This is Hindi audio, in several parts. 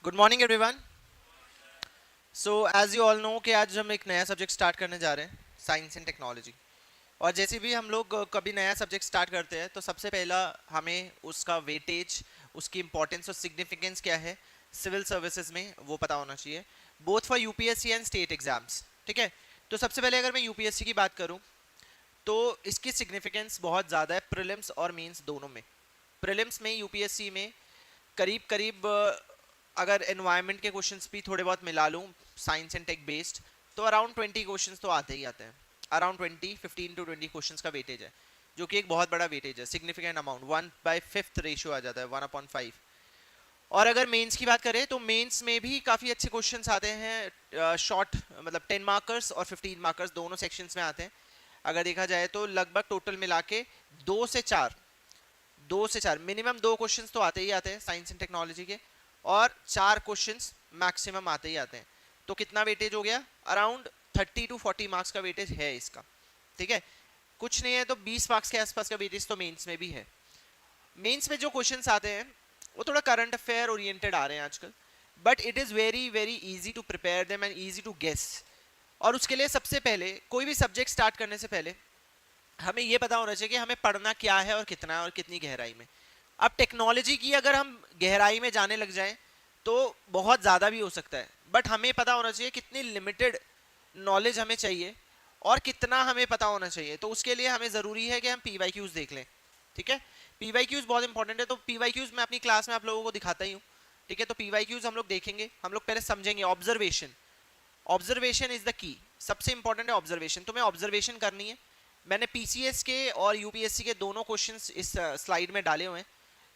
Good morning everyone. So as you all know कि आज हम एक नया सब्जेक्ट स्टार्ट करने जा रहे हैं, साइंस एंड टेक्नोलॉजी। और जैसे भी हम लोग कभी नया सब्जेक्ट स्टार्ट करते हैं तो सबसे पहला हमें उसका वेटेज, उसकी इंपॉर्टेंस और सिग्निफिकेंस क्या है सिविल सर्विसेज में वो पता होना चाहिए, both for UPSC and state exams. ठीक है, तो सबसे पहले अगर मैं यूपीएससी की बात करूं तो इसकी सिग्निफिकेंस बहुत ज़्यादा है प्रीलिम्स और मेंस दोनों में। प्रीलिम्स में यूपीएससी में करीब करीब अगर एनवायरनमेंट के क्वेश्चंस भी थोड़े बहुत मिला लूँ साइंस एंड टेक बेस्ड तो अराउंड 20 क्वेश्चंस तो आते ही आते हैं। अराउंड 15 to 20 क्वेश्चंस का वेटेज है, जो कि एक बहुत बड़ा वेटेज है, सिग्निफिकेंट अमाउंट, 1/5 रेशियो आ जाता है, 1/5। और अगर मेंस की बात करें तो मेंस में भी काफ़ी अच्छे क्वेश्चंस आते हैं, शॉर्ट मतलब 10 मार्कर्स और 15 मार्कर्स दोनों सेक्शंस में आते हैं। अगर देखा जाए तो लगभग टोटल मिला के 2 से 4 मिनिमम 2 क्वेश्चंस तो आते ही आते हैं साइंस एंड टेक्नोलॉजी के, और 4 क्वेश्चंस मैक्सिमम आते ही आते हैं। तो कितना वेटेज हो गया? अराउंड 30 to 40 मार्क्स का वेटेज है इसका। ठीक है, कुछ नहीं है तो 20 मार्क्स के आसपास का वेटेज तो मेंस में भी है। मेंस में जो क्वेश्चंस आते हैं वो थोड़ा करंट अफेयर ओरिएंटेड आ रहे हैं आजकल, but it is very very easy to prepare them and easy to guess. और उसके लिए सबसे पहले कोई भी सब्जेक्ट स्टार्ट करने से पहले हमें ये पता होना चाहिए कि हमें पढ़ना क्या है और कितना है और कितनी गहराई में। अब टेक्नोलॉजी की अगर हम गहराई में जाने लग जाएं तो बहुत ज़्यादा भी हो सकता है, बट हमें पता होना चाहिए कितनी लिमिटेड नॉलेज हमें चाहिए और कितना हमें पता होना चाहिए। तो उसके लिए हमें ज़रूरी है कि हम पीवाईक्यूज़ देख लें। ठीक है, पीवाईक्यूज़ बहुत इंपॉर्टेंट है। तो पीवाईक्यूज़ मैं अपनी क्लास में आप लोगों को दिखाता ही हूँ। ठीक है, तो पीवाईक्यूज़ हम लोग देखेंगे, हम लोग पहले समझेंगे observation. Observation is the key, सबसे इंपॉर्टेंट है ऑब्जर्वेशन। तुम्हें ऑब्जर्वेशन करनी है। मैंने पीसीएस के और यूपीएससी के दोनों क्वेश्चंस इस स्लाइड में डाले हुए हैं।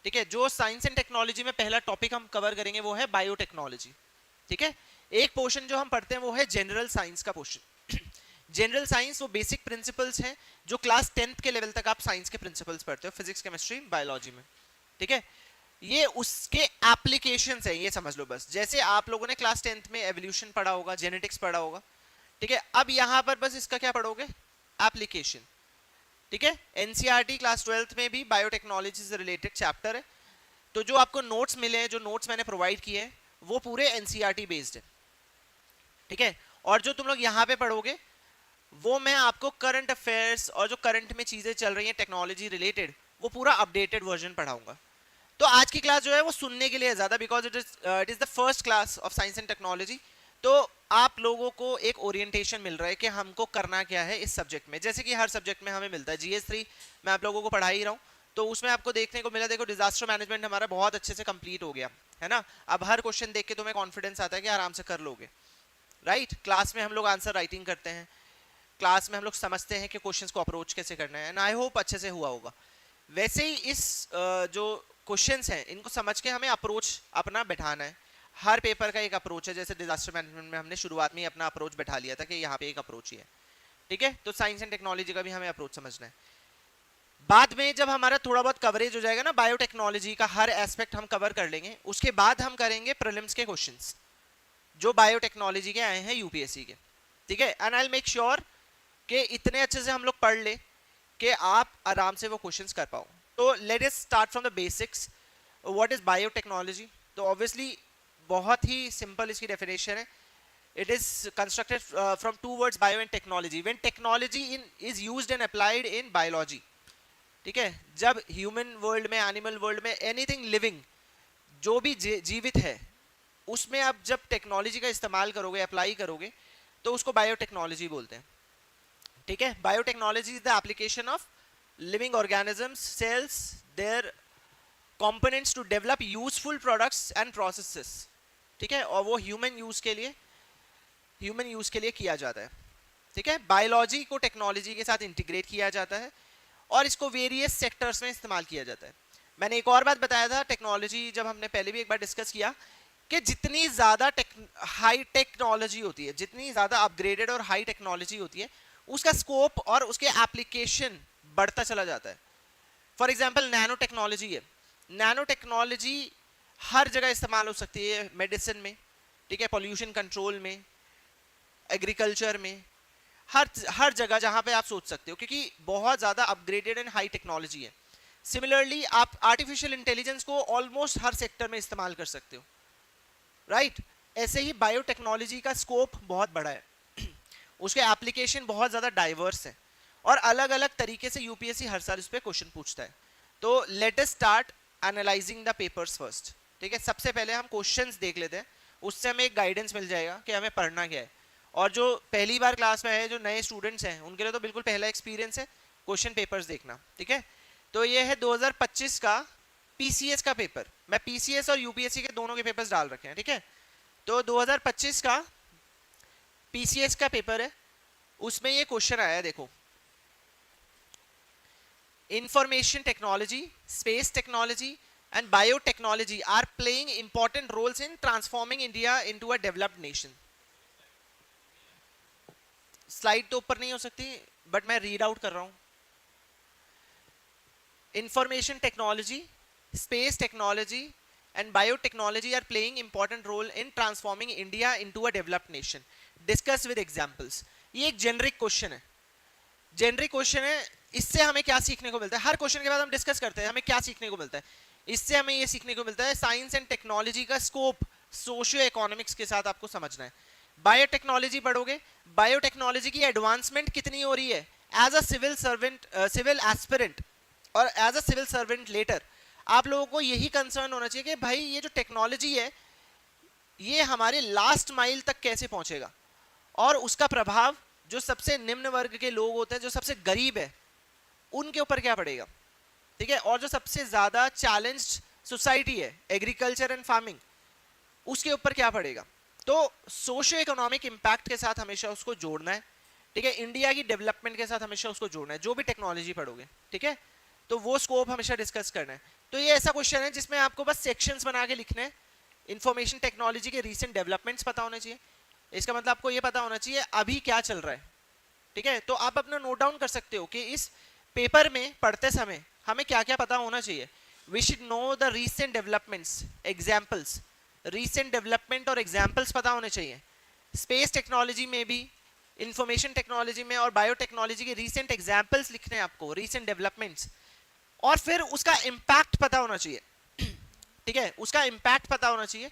ठीक है, जो साइंस एंड टेक्नोलॉजी में पहला टॉपिक हम कवर करेंगे वो है बायोटेक्नोलॉजी। ठीक है, एक पोर्शन जो हम पढ़ते हैं वो है जनरल साइंस का पोर्शन। जनरल साइंस वो बेसिक प्रिंसिपल्स हैं जो क्लास 10th के लेवल तक आप साइंस के प्रिंसिपल्स पढ़ते हो, फिजिक्स केमिस्ट्री बायोलॉजी में। ठीक है, ये उसके एप्लीकेशंस है, ये समझ लो बस। जैसे आप लोगों ने क्लास 10th में एवोल्यूशन पढ़ा होगा, जेनेटिक्स पढ़ा होगा, ठीक है, अब यहां पर बस इसका क्या पढ़ोगे? एप्लीकेशन। ठीक है, एनसीईआरटी क्लास 12th में भी बायोटेक्नोलॉजी से रिलेटेड चैप्टर है। तो जो आपको नोट्स मिले हैं, जो नोट्स मैंने प्रोवाइड किए हैं, वो पूरे एनसीईआरटी बेस्ड है। ठीक है, और जो तुम लोग यहाँ पे पढ़ोगे वो मैं आपको करंट अफेयर्स और जो करंट में चीजें चल रही हैं टेक्नोलॉजी रिलेटेड, वो पूरा अपडेटेड वर्जन पढ़ाऊंगा। तो आज की क्लास जो है वो सुनने के लिए ज़्यादा, because it is the first class of science and technology. तो आप लोगों को एक ओरिएंटेशन मिल रहा है कि हमको करना क्या है इस सब्जेक्ट में, जैसे कि हर सब्जेक्ट में हमें मिलता है। जीएस 3 मैं आप लोगों को पढ़ा ही रहा हूँ, तो उसमें आपको देखने को मिला, देखो डिजास्टर मैनेजमेंट हमारा बहुत अच्छे से कंप्लीट हो गया है ना। अब हर क्वेश्चन देख के तुम्हें कॉन्फिडेंस आता है कि आराम से कर लोगे, राइट। क्लास में हम लोग आंसर राइटिंग करते हैं, क्लास में हम लोग समझते हैं कि क्वेश्चंस को अप्रोच कैसे करना है, एंड आई होप अच्छे से हुआ होगा। वैसे ही इस जो क्वेश्चंस हैं इनको समझ के हमें अप्रोच अपना बैठाना है। हर पेपर का एक अप्रोच है, जैसे डिजास्टर मैनेजमेंट में हमने शुरुआत में ही अपना अप्रोच बैठा लिया था कि यहाँ पे एक अप्रोच ही है। ठीक है, तो साइंस एंड टेक्नोलॉजी का भी हमें अप्रोच समझना है। बाद में जब हमारा थोड़ा बहुत कवरेज हो जाएगा ना, बायोटेक्नोलॉजी का हर एस्पेक्ट हम कवर कर लेंगे, उसके बाद हम करेंगे प्रीलिम्स के क्वेश्चंस जो बायोटेक्नोलॉजी के आए हैं यूपीएससी के। ठीक है, and I will make sure कि इतने अच्छे से हम लोग पढ़ ले कि आप आराम से वो क्वेश्चंस कर पाओ। तो let us start from the basics. What is biotechnology? तो ऑब्वियसली बहुत ही सिंपल इसकी डेफिनेशन है। It is constructed from two words, bio and technology. When technology is used and applied in biology. ठीक है, जब ह्यूमन वर्ल्ड में, एनिमल वर्ल्ड में, एनीथिंग लिविंग जो भी जीवित है उसमें आप जब टेक्नोलॉजी का इस्तेमाल करोगे, अप्लाई करोगे, तो उसको बायोटेक्नोलॉजी बोलते हैं। ठीक है, biotechnology is the application of living organisms, cells, their components to develop useful products and processes। ठीक है, और वो ह्यूमन यूज के लिए किया जाता है। ठीक है, बायोलॉजी को टेक्नोलॉजी के साथ इंटीग्रेट किया जाता है और इसको वेरियस सेक्टर्स में इस्तेमाल किया जाता है। मैंने एक और बात बताया था, टेक्नोलॉजी जब हमने पहले भी एक बार डिस्कस किया कि जितनी ज़्यादा हाई टेक्नोलॉजी होती है, जितनी ज़्यादा अपग्रेडेड और हाई टेक्नोलॉजी होती है, उसका स्कोप और उसके एप्लीकेशन बढ़ता चला जाता है। फॉर एग्जाम्पल नैनो टेक्नोलॉजी है, नैनो टेक्नोलॉजी हर जगह इस्तेमाल हो सकती है, मेडिसिन में, ठीक है, पॉल्यूशन कंट्रोल में, एग्रीकल्चर में, हर जगह जहां पे आप सोच सकते हो, क्योंकि बहुत ज़्यादा अपग्रेडेड एंड हाई टेक्नोलॉजी है। सिमिलरली आप आर्टिफिशियल इंटेलिजेंस को ऑलमोस्ट हर सेक्टर में इस्तेमाल कर सकते हो, राइट। ऐसे ही बायोटेक्नोलॉजी का स्कोप बहुत बड़ा है, उसके एप्लीकेशन बहुत ज़्यादा डाइवर्स है और अलग अलग तरीके से यूपीएससी हर साल उस पर क्वेश्चन पूछता है। तो let us start analysing the papers first. ठीक है, सबसे पहले हम क्वेश्चंस देख लेते हैं, उससे हमें एक गाइडेंस मिल जाएगा कि हमें पढ़ना क्या है। और जो पहली बार क्लास में है, जो नए स्टूडेंट्स हैं, उनके लिए तो बिल्कुल पहला एक्सपीरियंस है क्वेश्चन पेपर्स देखना। ठीक है, तो ये है 2025 का पीसीएस का पेपर। मैं पीसीएस और यूपीएससी के दोनों के पेपर्स डाल रखे हैं। ठीक है, तो 2025 का पीसीएस का पेपर है, उसमें ये क्वेश्चन आया है, देखो। Information technology, space technology and biotechnology are playing important roles in transforming India into a developed nation. Slide तो ऊपर नहीं हो सकती, बट मैं रीड आउट कर रहा हूं। Information technology, space technology and biotechnology are playing important role in transforming India into a developed nation. Discuss with examples. ये एक जेनरिक क्वेश्चन है, जेनरिक क्वेश्चन है। इससे हमें क्या सीखने को मिलता है? हर क्वेश्चन के बाद हम डिस्कस करते हैं हमें क्या सीखने को मिलता है। इससे हमें ये सीखने को मिलता है साइंस एंड टेक्नोलॉजी का स्कोप सोशियो इकोनॉमिक्स के साथ आपको समझना है। बायोटेक्नोलॉजी पढ़ोगे, बायोटेक्नोलॉजी की एडवांसमेंट कितनी हो रही है as a civil servant, civil aspirant और as a civil servant later. आप लोगों को यही कंसर्न होना चाहिए कि भाई ये जो टेक्नोलॉजी है ये हमारे लास्ट माइल तक कैसे पहुंचेगा और उसका प्रभाव जो सबसे निम्न वर्ग के लोग होते हैं, जो सबसे गरीब है, उनके ऊपर क्या पड़ेगा। ठीक है, और जो सबसे ज्यादा चैलेंज्ड सोसाइटी है, एग्रीकल्चर एंड फार्मिंग, उसके ऊपर क्या पड़ेगा। तो सोशियो इकोनॉमिक इंपैक्ट के साथ हमेशा उसको जोड़ना है। ठीक है, इंडिया की डेवलपमेंट के साथ हमेशा उसको जोड़ना है, जो भी टेक्नोलॉजी पढ़ोगे। ठीक है, तो वो स्कोप हमेशा डिस्कस करना है। तो ये ऐसा क्वेश्चन है जिसमें आपको बस सेक्शंस बना के लिखने हैं। इंफॉर्मेशन टेक्नोलॉजी के रीसेंट डेवलपमेंट्स पता होने चाहिए, इसका मतलब आपको ये पता होना चाहिए अभी क्या चल रहा है। ठीक है, तो आप अपना नोट डाउन कर सकते हो कि इस पेपर में पढ़ते समय हमें क्या क्या पता होना चाहिए। We should know the recent developments, examples, recent development और एग्जाम्पल्स पता होने चाहिए। स्पेस टेक्नोलॉजी में भी, इंफॉर्मेशन टेक्नोलॉजी में और बायोटेक्नोलॉजी के रीसेंट एग्जाम्पल्स लिखने हैं आपको, रीसेंट डेवलपमेंट्स, और फिर उसका इम्पैक्ट पता होना चाहिए। ठीक है, उसका इम्पैक्ट पता होना चाहिए।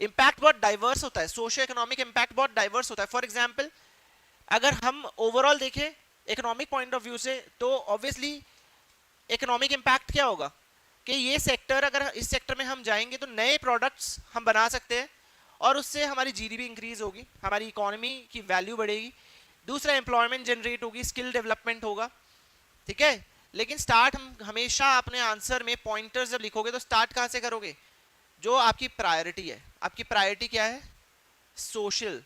इम्पैक्ट बहुत डाइवर्स होता है, सोशियो इकोनॉमिक इम्पैक्ट बहुत डाइवर्स होता है। फॉर एग्जाम्पल अगर हम ओवरऑल देखें इकोनॉमिक पॉइंट ऑफ व्यू से, तो ऑब्वियसली इकोनॉमिक इम्पैक्ट क्या होगा कि ये सेक्टर, अगर इस सेक्टर में हम जाएंगे तो नए प्रोडक्ट्स हम बना सकते हैं और उससे हमारी जीडीपी इंक्रीज होगी, हमारी इकोनॉमी की वैल्यू बढ़ेगी। दूसरा, एम्प्लॉयमेंट जनरेट होगी, स्किल डेवलपमेंट होगा। ठीक है, लेकिन स्टार्ट हम हमेशा अपने आंसर में पॉइंटर्स जब लिखोगे तो स्टार्ट कहाँ से करोगे? जो आपकी प्रायोरिटी है। आपकी प्रायोरिटी क्या है? सोशल।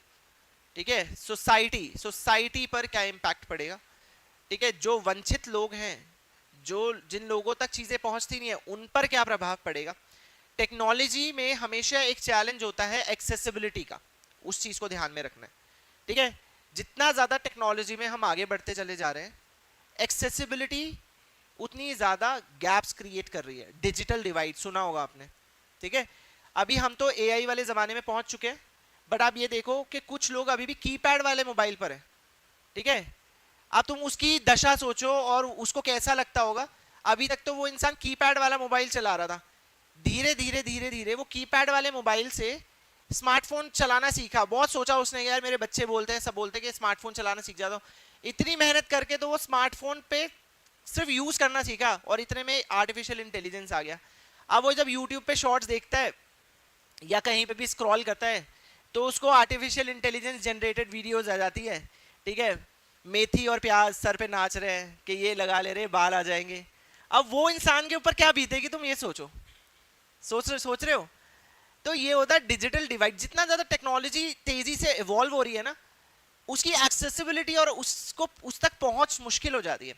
ठीक है, सोसाइटी, सोसाइटी पर क्या इम्पैक्ट पड़ेगा। ठीक है, जो वंचित लोग हैं, जो जिन लोगों तक चीजें पहुंचती नहीं है, उन पर क्या प्रभाव पड़ेगा। टेक्नोलॉजी में हमेशा एक चैलेंज होता है एक्सेसिबिलिटी का, उस चीज को ध्यान में रखना है। ठीक है, जितना ज्यादा टेक्नोलॉजी में हम आगे बढ़ते चले जा रहे हैं, एक्सेसिबिलिटी उतनी ज्यादा गैप्स क्रिएट कर रही है। डिजिटल डिवाइड सुना होगा आपने। ठीक है, अभी हम तो एआई वाले जमाने में पहुंच चुके हैं, बट आप ये देखो कि कुछ लोग अभी भी कीपैड वाले मोबाइल पर है। ठीक है, अब तुम उसकी दशा सोचो और उसको कैसा लगता होगा। अभी तक तो वो इंसान कीपैड वाला मोबाइल चला रहा था, धीरे धीरे धीरे धीरे वो कीपैड वाले मोबाइल से स्मार्टफोन चलाना सीखा। बहुत सोचा उसने, यार मेरे बच्चे बोलते हैं, सब बोलते हैं कि स्मार्टफोन चलाना सीख जाता हूँ। इतनी मेहनत करके तो वो स्मार्टफोन पे सिर्फ यूज करना सीखा और इतने में आर्टिफिशियल इंटेलिजेंस आ गया। अब वो जब यूट्यूब पे शॉर्ट्स देखता है या कहीं पे भी स्क्रॉल करता है तो उसको आर्टिफिशियल इंटेलिजेंस जनरेटेड वीडियोस आ जाती है। ठीक है, मेथी और प्याज सर पे नाच रहे हैं कि ये लगा ले रहे, बाल आ जाएंगे। अब वो इंसान के ऊपर क्या बीतेगी, तुम ये सोचो। सोच रहे हो? तो ये होता है डिजिटल डिवाइड। जितना ज्यादा टेक्नोलॉजी तेजी से इवॉल्व हो रही है ना, उसकी एक्सेसिबिलिटी और उसको उस तक पहुंच मुश्किल हो जाती है।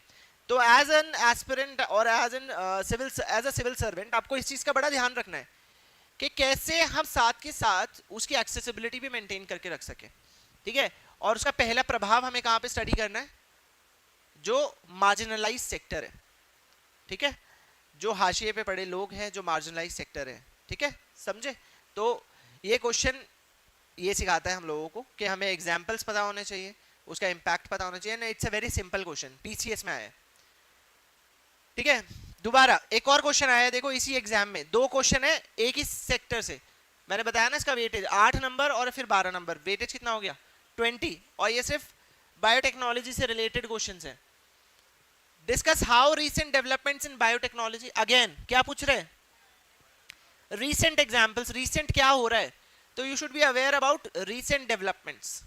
तो एज एन एस्पिरेंट और एज अ सिविल सर्वेंट आपको इस चीज का बड़ा ध्यान रखना है कि कैसे हम साथ के साथ उसकी एक्सेसिबिलिटी भी मेंटेन करके रख सके। ठीक है, और उसका पहला प्रभाव हमें कहां पे स्टडी करना है? जो मार्जिनलाइज सेक्टर है। ठीक है, जो हाशिए पे पड़े लोग हैं, जो मार्जिनलाइज सेक्टर है। ठीक है, समझे? तो ये क्वेश्चन ये सिखाता है हम लोगों को कि हमें एग्जाम्पल्स पता होने चाहिए, उसका इम्पैक्ट पता होना चाहिए। It's a very simple question, PCS में आया है। ठीक है, दोबारा एक और क्वेश्चन आया है, देखो इसी एग्जाम में। दो क्वेश्चन है एक ही सेक्टर से, मैंने बताया ना इसका वेटेज 8 नंबर और फिर 12 नंबर, वेटेज कितना हो गया 20। और ये सिर्फ बायोटेक्नोलॉजी से रिलेटेड क्वेश्चंस हैं। Discuss how recent developments in biotechnology, again क्या पूछ रहे हैं, रीसेंट एग्जांपल्स, रीसेंट क्या हो रहा है, तो you should be aware about recent developments,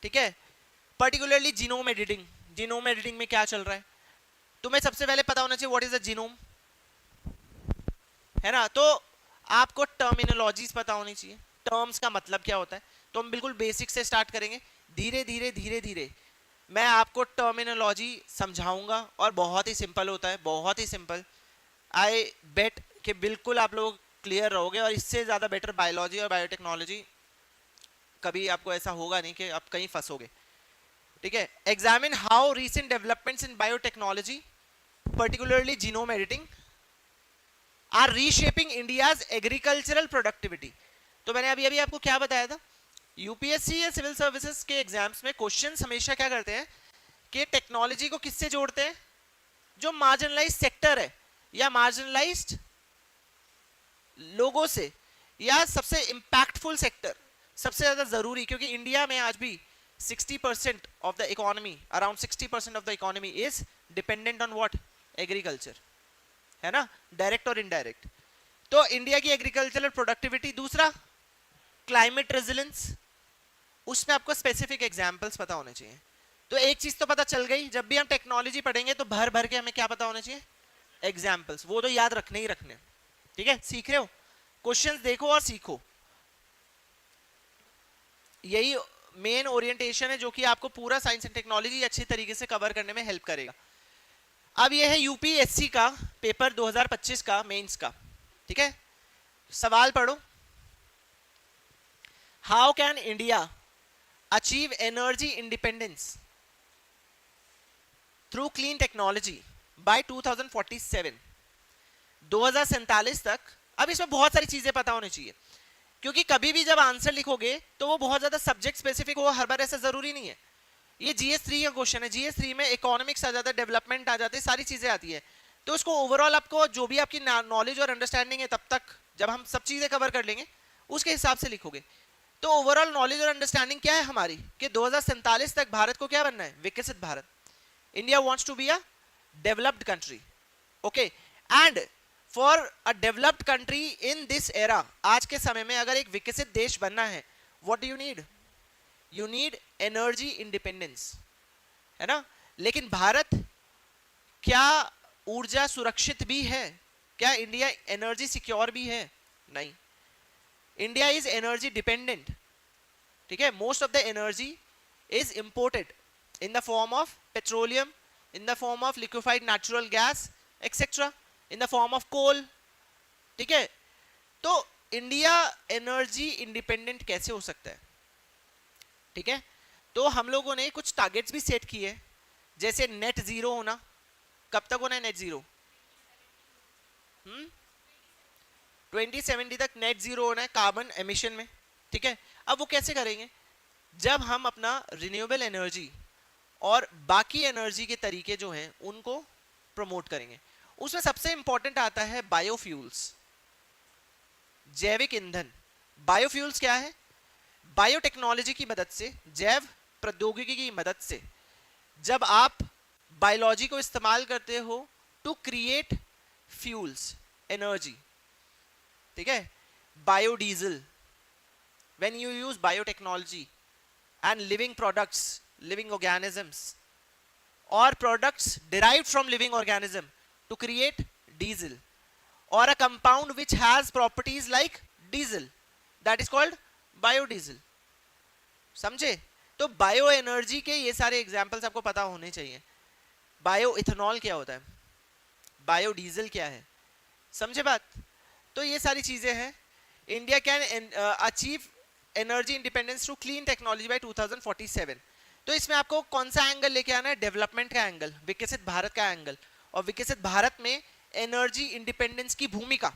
ठीक है। Particularly genome editing, genome editing में क्या चल रहा है, तुम्हें सबसे पहले पता होना चाहिए व्हाट इज द जीनोम, है ना। तो आपको टर्मिनोलॉजीज पता होनी चाहिए, टर्म्स का मतलब क्या होता है। तो हम बिल्कुल बेसिक से स्टार्ट करेंगे, धीरे धीरे धीरे धीरे मैं आपको टर्मिनोलॉजी समझाऊंगा और बहुत ही सिंपल होता है, बहुत ही सिंपल। आई बेट कि बिल्कुल आप लोग क्लियर रहोगे, और इससे ज़्यादा बेटर बायोलॉजी और बायोटेक्नोलॉजी कभी आपको ऐसा होगा नहीं कि आप कहीं फंसोगे, ठीक है। Examine how recent developments in biotechnology particularly genome editing are reshaping India's agricultural productivity. तो मैंने अभी अभी आपको क्या बताया था, यूपीएससी या सिविल सर्विसेज के एग्जाम्स में क्वेश्चंस हमेशा क्या करते हैं कि टेक्नोलॉजी को किससे जोड़ते हैं, जो मार्जिनलाइज्ड सेक्टर है या मार्जिनलाइज्ड लोगों से, या सबसे इंपैक्टफुल सेक्टर, सबसे ज्यादा जरूरी, क्योंकि इंडिया में आज भी 60% of the economy, around 60% of the economy is dependent on what, agriculture, है ना, डायरेक्ट और इनडायरेक्ट। तो इंडिया की एग्रीकल्चरल प्रोडक्टिविटी, दूसरा क्लाइमेट रेजिलेंस, उसमें आपको स्पेसिफिक एग्जांपल्स पता होने चाहिए। तो एक चीज तो पता चल गई, जब भी हम टेक्नोलॉजी पढ़ेंगे तो भर भर के हमें क्या पता होना चाहिए, एग्जांपल्स, वो तो याद रखने ही रखने, ठीक है। सीख रहे हो, क्वेश्चंस देखो और सीखो, यही मेन ओरिएंटेशन है जो कि आपको पूरा साइंस एंड टेक्नोलॉजी अच्छी तरीके से कवर करने में हेल्प करेगा। अब ये है यूपीएससी का पेपर 2025 का मेंस का, ठीक है। सवाल पढ़ो, how can India achieve energy independence through clean technology by 2047, 2047 तक। अब इसमें बहुत सारी चीजें पता होनी चाहिए, क्योंकि कभी भी जब आंसर लिखोगे तो वो बहुत ज्यादा सब्जेक्ट स्पेसिफिक हो, हर बार ऐसा जरूरी नहीं है। ये जीएस3 का क्वेश्चन है, जीएस3 में इकोनॉमिक्स आ जाता है, डेवलपमेंट आ जाते हैं, सारी चीजें आती है। तो उसको ओवरऑल आपको जो भी आपकी नॉलेज और अंडरस्टैंडिंग है, तब तक जब हम सब चीजें कवर कर लेंगे उसके हिसाब से लिखोगे। तो ओवरऑल नॉलेज और अंडरस्टैंडिंग क्या है हमारी, कि 2047 तक भारत को क्या बनना है, विकसित Bharat. India wants to be a developed country, okay. And for a developed country in this era, आज के समय में अगर एक विकसित देश बनना है, what do you need, you need energy independence, है ना। लेकिन भारत क्या ऊर्जा सुरक्षित भी है, क्या इंडिया एनर्जी सिक्योर भी है, नहीं। इंडिया इज एनर्जी डिपेंडेंट, ठीक है। Most of the energy is imported in the form of petroleum, in the form of liquefied natural gas etcetera, in the form of coal, ठीक है। तो इंडिया एनर्जी इंडिपेंडेंट कैसे हो सकता है, ठीक है। तो हम लोगों ने कुछ टारगेट्स भी सेट किए, जैसे नेट जीरो होना। कब तक होना है नेट जीरो, 2070 तक नेट जीरो होना है कार्बन एमिशन में, ठीक है। अब वो कैसे करेंगे, जब हम अपना रिन्यूएबल एनर्जी और बाकी एनर्जी के तरीके जो हैं उनको प्रमोट करेंगे। उसमें सबसे इंपॉर्टेंट आता है बायोफ्यूल्स, जैविक ईंधन। बायोफ्यूल्स क्या है, बायोटेक्नोलॉजी की मदद से, जैव प्रौद्योगिकी की मदद से जब आप बायोलॉजी को इस्तेमाल करते हो टू क्रिएट फ्यूल्स, एनर्जी, ठीक है। Biodiesel, when you use biotechnology and living products, living organisms और products derived from living organism to create diesel or a compound which has properties like diesel, that is called biodiesel, समझे। तो बायो एनर्जी के ये सारे एग्जांपल्स आपको पता होने चाहिए। बायो इथेनॉल क्या होता है, बायोडीजल क्या है, समझे बात। तो ये सारी चीजें हैं। India can achieve energy independence through clean technology by 2047। तो इसमें आपको कौन सा एंगल लेके आना है, डेवलपमेंट का एंगल, विकसित भारत का एंगल, और विकसित भारत में एनर्जी इंडिपेंडेंस की भूमिका,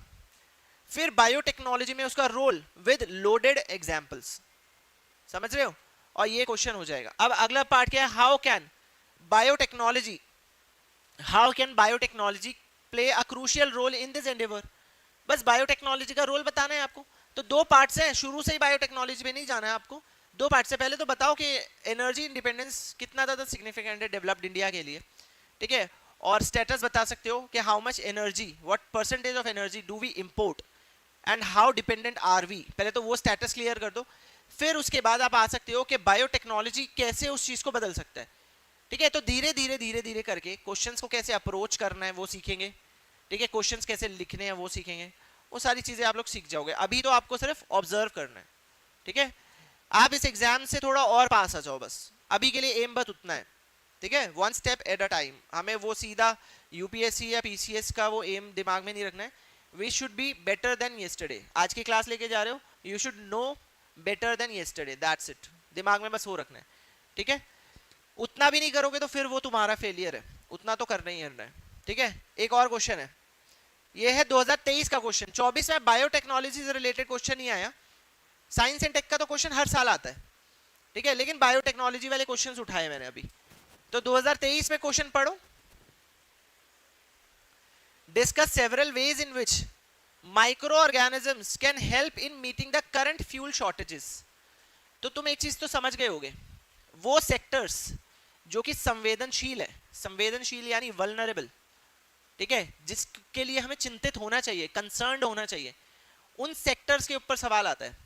फिर बायोटेक्नोलॉजी में उसका रोल विद लोडेड एग्जांपल्स, समझ रहे हो। और ये क्वेश्चन हो जाएगा। अब अगला पार्ट क्या है, how can biotechnology play a crucial role in this endeavour. बस बायोटेक्नोलॉजी का रोल बताना है आपको। तो दो पार्ट्स हैं, शुरू से ही बायोटेक्नोलॉजी में नहीं जाना है आपको, दो पार्ट से। पहले तो बताओ कि एनर्जी इंडिपेंडेंस कितना ज़्यादा सिग्निफिकेंट है डेवलप्ड इंडिया के लिए, ठीक है, और स्टेटस बता सकते हो कि how much energy, what percentage of energy do we import and how dependent are we. पहले तो वो स्टेटस क्लियर कर दो, फिर उसके बाद आप आ सकते हो कि बायोटेक्नोलॉजी कैसे उस चीज़ को बदल सकता है, ठीक है। तो धीरे धीरे धीरे धीरे करके क्वेश्चंस को कैसे अप्रोच करना है वो सीखेंगे, ठीक है, क्वेश्चंस कैसे लिखने हैं वो सीखेंगे, वो सारी चीज़ें आप लोग सीख जाओगे। अभी तो आपको सिर्फ ऑब्जर्व करना है, ठीक है। आप इस एग्जाम से थोड़ा और पास आ जाओ बस, अभी के लिए एम बस उतना है, ठीक है, one step at a time. हमें वो सीधा यूपीएससी या पीसीएस का वो एम दिमाग में नहीं रखना है। We should be better than yesterday. आज की क्लास लेके जा रहे हो, you should know better than yesterday, that's it, दिमाग में बस वो रखना है, ठीक है। उतना भी नहीं करोगे तो फिर वो तुम्हारा फेलियर है, उतना तो करना ही करना है, ठीक है। एक और क्वेश्चन है, ये है 2023 का क्वेश्चन, 24 में बायोटेक्नोलॉजी से रिलेटेड क्वेश्चन नहीं आया। साइंस एंड टेक का तो क्वेश्चन हर साल आता है, ठीक है, लेकिन बायोटेक्नोलॉजी वाले क्वेश्चंस उठाए मैंने अभी। तो 2023 में क्वेश्चन पढ़ो, discuss several ways in which micro organisms can help in meeting the current fuel shortages. तो तुम एक चीज तो समझ गए होगे, वो सेक्टर्स जो कि संवेदनशील है, संवेदनशील यानी वल्नरेबल, ठीक है, जिसके लिए हमें चिंतित होना चाहिए, कंसर्न्ड होना चाहिए, उन सेक्टर्स के ऊपर सवाल आता है।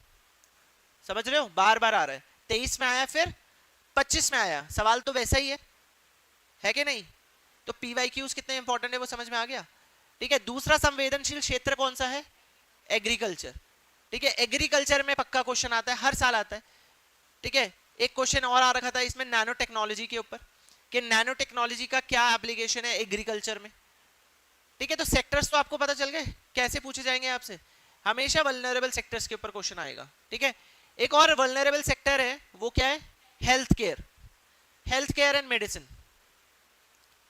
समझ रहे हो, बार बार आ रहा है, 23 में आया, फिर 25 में आया, सवाल तो वैसा ही है कि नहीं। तो पीवाईक्यूज कितने इंपॉर्टेंट है वो समझ में आ गया, ठीक है। दूसरा संवेदनशील क्षेत्र कौन सा है, एग्रीकल्चर, ठीक है, एग्रीकल्चर में पक्का क्वेश्चन आता है, हर साल आता है, ठीक है। एक क्वेश्चन और आ रखा था इसमें नैनो टेक्नोलॉजी के ऊपर, कि नैनो टेक्नोलॉजी का क्या एप्लीकेशन है एग्रीकल्चर में, ठीक है। तो सेक्टर्स तो आपको पता चल गए कैसे पूछे जाएंगे आपसे, हमेशा वल्नरेबल सेक्टर्स के ऊपर क्वेश्चन आएगा, ठीक है। एक और वल्नरेबल सेक्टर है, वो क्या है, health care, health care and medicine,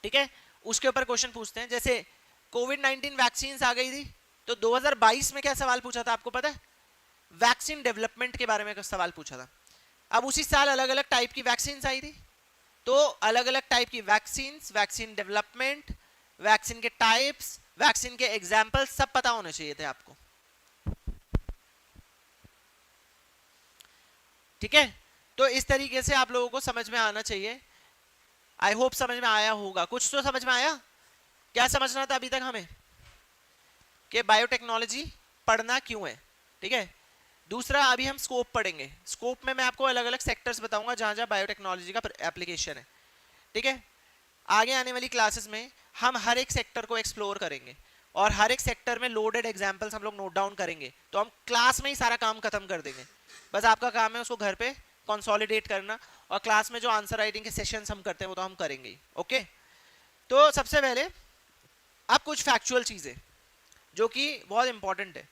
ठीक है, उसके ऊपर क्वेश्चन पूछते हैं। जैसे कोविड-19 वैक्सीन आ गई थी, तो 2022 में क्या सवाल पूछा था आपको पता है, वैक्सीन डेवलपमेंट के बारे में सवाल पूछा था। अब उसी साल अलग अलग टाइप की वैक्सीन आई थी, तो अलग अलग टाइप की वैक्सीन, वैक्सीन डेवलपमेंट, वैक्सीन के टाइप्स, वैक्सीन के एग्जाम्पल सब पता होने चाहिए थे आपको, ठीक है। तो इस तरीके से आप लोगों को समझ में आना चाहिए, आई होप समझ में आया होगा, कुछ तो समझ में आया। क्या समझना था अभी तक हमें, कि बायोटेक्नोलॉजी पढ़ना क्यों है, ठीक है। दूसरा, अभी हम स्कोप पढ़ेंगे, स्कोप में मैं आपको अलग अलग सेक्टर्स बताऊंगा जहां जहां बायोटेक्नोलॉजी का एप्लीकेशन है, ठीक है। आगे आने वाली क्लासेस में हम हर एक सेक्टर को एक्सप्लोर करेंगे, और हर एक सेक्टर में लोडेड एग्जाम्पल्स हम लोग नोट डाउन करेंगे, तो हम क्लास में ही सारा काम खत्म कर देंगे। बस आपका काम है उसको घर पे कंसोलिडेट करना, और क्लास में जो आंसर राइटिंग के सेशंस हम करते हैं वो तो हम करेंगे ही, ओके। तो सबसे पहले अब कुछ फैक्चुअल चीजें जो कि बहुत इंपॉर्टेंट है,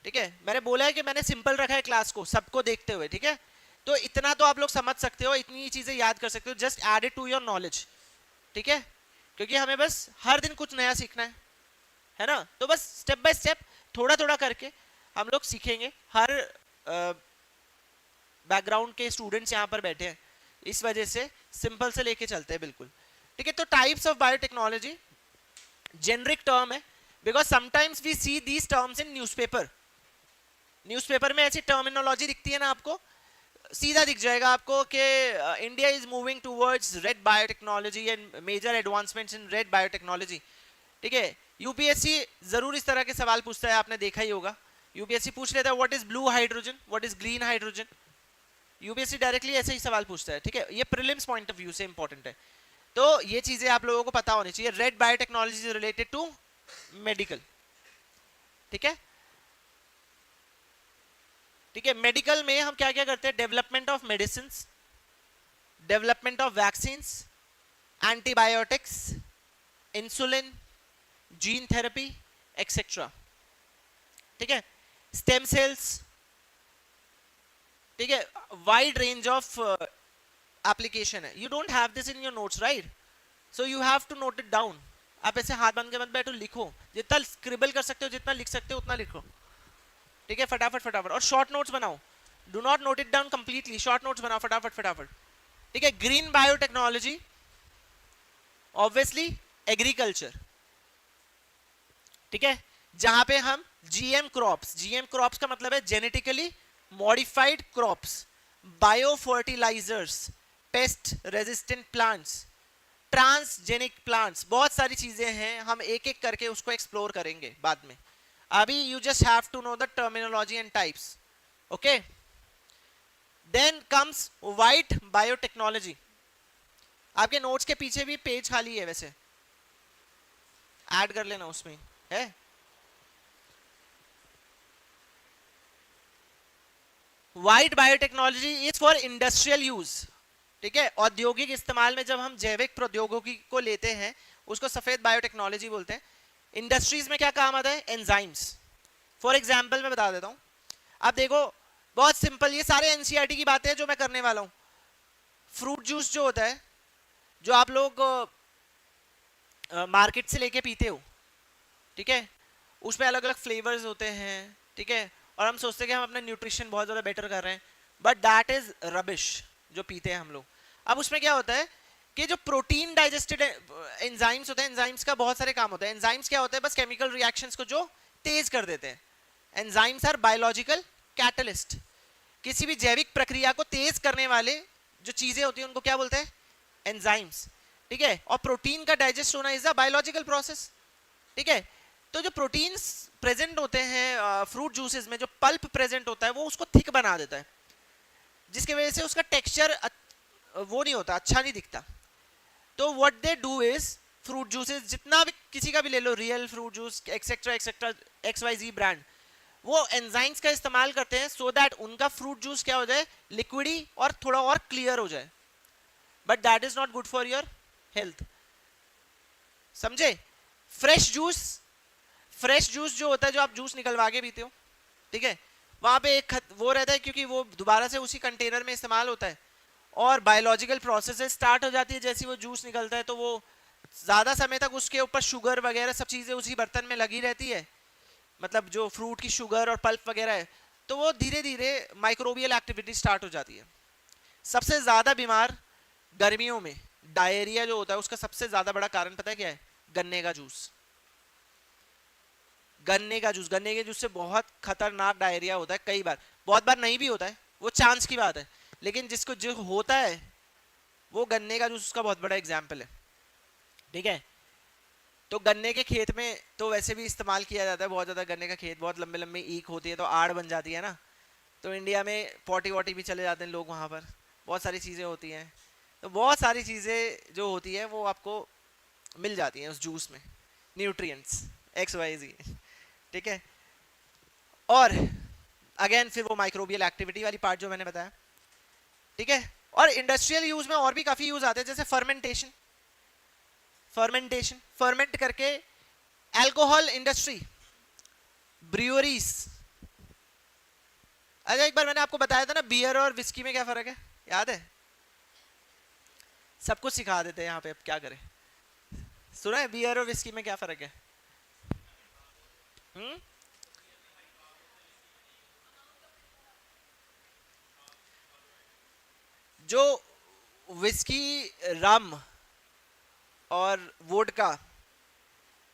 ठीक है। मैंने बोला है कि मैंने सिंपल रखा है क्लास को सबको देखते हुए, ठीक है। तो इतना तो आप लोग समझ सकते हो, इतनी चीजें याद कर सकते हो, just add it to your knowledge, ठीक है, क्योंकि हमें बस हर दिन कुछ नया सीखना है ना। तो बस स्टेप बाय स्टेप थोड़ा थोड़ा करके हम लोग सीखेंगे। हर बैकग्राउंड के स्टूडेंट्स यहाँ पर बैठे हैं, इस वजह से सिंपल से लेके चलते हैं, बिल्कुल, ठीक है। तो types of biotechnology generic term है, because sometimes we see these terms in newspaper, newspaper में ऐसी टर्मिनोलॉजी दिखती है ना, आपको सीधा दिख जाएगा आपको कि India is moving towards red biotechnology and major advancements in red biotechnology, ठीक है। यूपीएससी जरूर इस तरह के सवाल पूछता है, आपने देखा ही होगा, यूपीएससी पूछ लेता है what is blue hydrogen, what is green hydrogen, UPSC directly ऐसे ही सवाल पूछता है, ठीक है। ये प्रीलिम्स पॉइंट ऑफ व्यू से इंपॉर्टेंट है, तो ये चीजें आप लोगों को पता होनी चाहिए। Red biotechnology related to medical, ठीक है, ठीक है। मेडिकल में हम क्या क्या करते हैं, development of medicine, development of vaccine, antibiotics, insulin, gene therapy etcetera, ठीक है, स्टेम सेल्स, ठीक है, वाइड रेंज ऑफ एप्लीकेशन है। You don't have this in your notes, right, so you have to note it down. आप ऐसे हाथ बंद के मत बैठो, लिखो, जितना स्क्रिबल कर सकते हो, जितना लिख सकते हो उतना लिखो, ठीक है, फटाफट फटाफट। और शॉर्ट नोट्स बनाओ, do not note it down completely, short notes बनाओ फटाफट फटाफट, ठीक है। ग्रीन बायोटेक्नोलॉजी ऑब्वियसली एग्रीकल्चर, ठीक है, जहां पे हम जीएम क्रॉप्स का मतलब है genetically modified crops, bio fertilisers, pest resistant plants, transgenic plants, बहुत सारी चीजें हैं, हम एक एक करके उसको एक्सप्लोर करेंगे बाद में. अभी you just have to know the terminology and types. Okay, then comes white biotechnology. आपके नोट्स के पीछे भी पेज खाली है, वैसे ऐड कर लेना, उसमें है. White biotechnology is for industrial use. ठीक है, औद्योगिक इस्तेमाल में जब हम जैविक प्रौद्योगिकी को लेते हैं उसको सफेद बायोटेक्नोलॉजी बोलते हैं. इंडस्ट्रीज में क्या काम आता है? एंजाइम्स. फॉर एग्जाम्पल मैं बता देता हूं. अब देखो, बहुत सिंपल, ये सारे एनसीईआरटी की बातें हैं जो मैं करने वाला हूं. फ्रूट जूस जो होता है, जो आप लोग मार्केट से लेके पीते हो, ठीक है, उसमें अलग अलग फ्लेवर्स होते हैं. ठीक है, और हम सोचते हैं कि हम अपना न्यूट्रिशन बहुत ज़्यादा बेटर कर रहे हैं, बट दैट इज रबिश जो पीते हैं हम लोग. अब उसमें क्या होता है कि जो प्रोटीन डाइजेस्टेड एंजाइम्स होते हैं, एंजाइम्स का बहुत सारे काम होते हैं. एंजाइम्स क्या होते हैं? बस केमिकल रिएक्शंस को जो तेज कर देते हैं. Enzymes are biological catalyst. किसी भी जैविक प्रक्रिया को तेज करने वाले जो चीजें होती हैं उनको क्या बोलते हैं? एंजाइम्स. ठीक है, और प्रोटीन का डाइजेस्ट होना इज अ बायोलॉजिकल प्रोसेस. ठीक है, तो जो प्रोटीन्स प्रेजेंट होते हैं फ्रूट जूसेस में, जो पल्प प्रेजेंट होता है वो उसको थिक बना देता है, जिसकी वजह से उसका टेक्सचर वो नहीं होता, अच्छा नहीं दिखता. तो what they do is, fruit juices जितना भी किसी का भी ले लो, real fruit juice etcetera etcetera XYZ brand, वो एंजाइम्स का इस्तेमाल करते हैं सो दैट उनका फ्रूट जूस क्या हो जाए? लिक्विडी और थोड़ा और क्लियर हो जाए. But that is not good for your health. समझे? फ्रेश जूस जो होता है, जो आप जूस निकलवा के पीते हो, ठीक है, वहां पे एक वो रहता है, क्योंकि वो दोबारा से उसी कंटेनर में इस्तेमाल होता है, और बायोलॉजिकल प्रोसेस स्टार्ट हो जाती है जैसे वो जूस निकलता है. तो वो ज्यादा समय तक उसके ऊपर शुगर वगैरह सब चीजें उसी बर्तन में लगी रहती है, मतलब जो फ्रूट की शुगर और पल्प वगैरह है, तो वो धीरे धीरे माइक्रोबियल एक्टिविटी स्टार्ट हो जाती है. सबसे ज्यादा बीमार गर्मियों में डायरिया जो होता है उसका सबसे ज्यादा बड़ा कारण पता है क्या है? गन्ने का जूस. गन्ने के जूस से बहुत खतरनाक डायरिया होता है. कई बार, बहुत बार नहीं भी होता है, वो चांस की बात है, लेकिन जिसको जो होता है वो गन्ने का जूस उसका बहुत बड़ा एग्जाम्पल है. ठीक है, तो गन्ने के खेत में तो वैसे भी इस्तेमाल किया जाता है बहुत ज्यादा. गन्ने का खेत बहुत लंबे लंबे ईख होती है, तो आड़ बन जाती है ना, तो इंडिया में पॉटी वॉटी भी चले जाते हैं लोग वहां पर. बहुत सारी चीजें होती हैं, तो बहुत सारी चीजें जो होती है वो आपको मिल जाती हैं उस जूस में, न्यूट्रिएंट्स XYZ. ठीक है, और अगेन फिर वो माइक्रोबियल एक्टिविटी वाली पार्ट जो मैंने बताया. ठीक है, और इंडस्ट्रियल यूज में और भी काफी यूज आते हैं, जैसे फर्मेंटेशन. फर्मेंट करके अल्कोहल इंडस्ट्री, ब्रूअरीज. अच्छा, एक बार मैंने आपको बताया था ना बियर और विस्की में क्या फर्क है, याद है? सब कुछ सिखा देते हैं यहाँ पे, अब क्या करें. सुना है बियर और विस्की में क्या फर्क है? जो विस्की, रम और वोडका,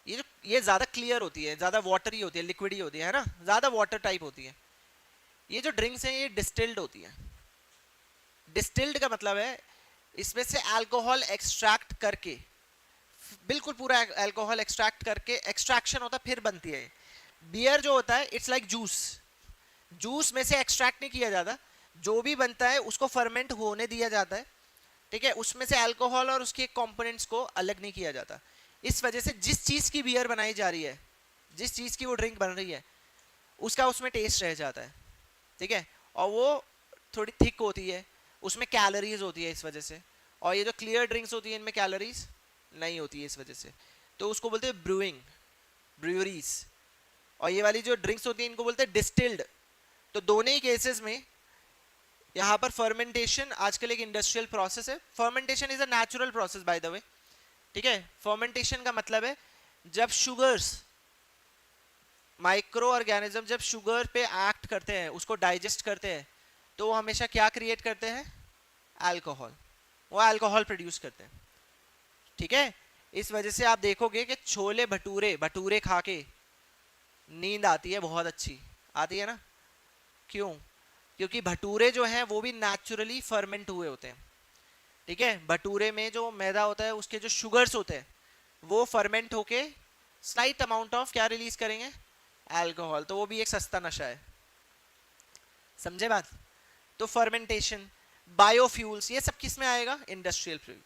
ये ज्यादा क्लियर होती है, ज्यादा वाटरी होती है, लिक्विडी होती है ना, ज्यादा वाटर टाइप होती है. ये जो ड्रिंक्स हैं ये डिस्टिल्ड होती है. डिस्टिल्ड का मतलब है इसमें से अल्कोहल एक्सट्रैक्ट करके, बिल्कुल पूरा अल्कोहल एक्सट्रैक्ट करके, एक्सट्रैक्शन होता है फिर बनती है. बियर जो होता है इट्स लाइक जूस में से एक्सट्रैक्ट नहीं किया जाता, जो भी बनता है उसको फर्मेंट होने दिया जाता है. ठीक है, उसमें से अल्कोहल और उसके कंपोनेंट्स को अलग नहीं किया जाता. इस वजह से जिस चीज की बियर बनाई जा रही है, जिस चीज की वो ड्रिंक बन रही है, उसका उसमें टेस्ट रह जाता है. ठीक है, और वो थोड़ी थिक होती है, उसमें कैलोरीज होती है इस वजह से. और ये जो क्लियर ड्रिंक्स होती है इनमें कैलोरीज नहीं होती है इस वजह से, तो उसको बोलते हैं ब्रूअरीज. और ये वाली जो ड्रिंक्स होती है इनको बोलते हैं डिस्टिल्ड. तो दोनों ही केसेस में यहाँ पर फर्मेंटेशन आजकल एक इंडस्ट्रियल प्रोसेस है. Fermentation is a natural process by the way. ठीक है, फर्मेंटेशन का मतलब है जब शुगर्स, माइक्रो ऑर्गेनिज्म जब शुगर पे एक्ट करते हैं, उसको डाइजेस्ट करते हैं, तो वो हमेशा क्या क्रिएट करते हैं? अल्कोहल. वो अल्कोहल प्रोड्यूस करते हैं. ठीक है, इस वजह से आप देखोगे कि छोले भटूरे खा के नींद आती है बहुत अच्छी, आती है ना? क्यों? क्योंकि भटूरे जो हैं वो भी नेचुरली फर्मेंट हुए होते हैं, ठीक है? भटूरे में जो मैदा होता है उसके जो शुगर्स होते हैं वो फर्मेंट होके स्लाइट अमाउंट ऑफ क्या रिलीज करेंगे, अल्कोहल, तो वो भी एक सस्ता नशा है, समझे बात? तो फर्मेंटेशन, बायोफ्यूल्स, ये सब किस में आएगा, इंडस्ट्रियल फ्यूल।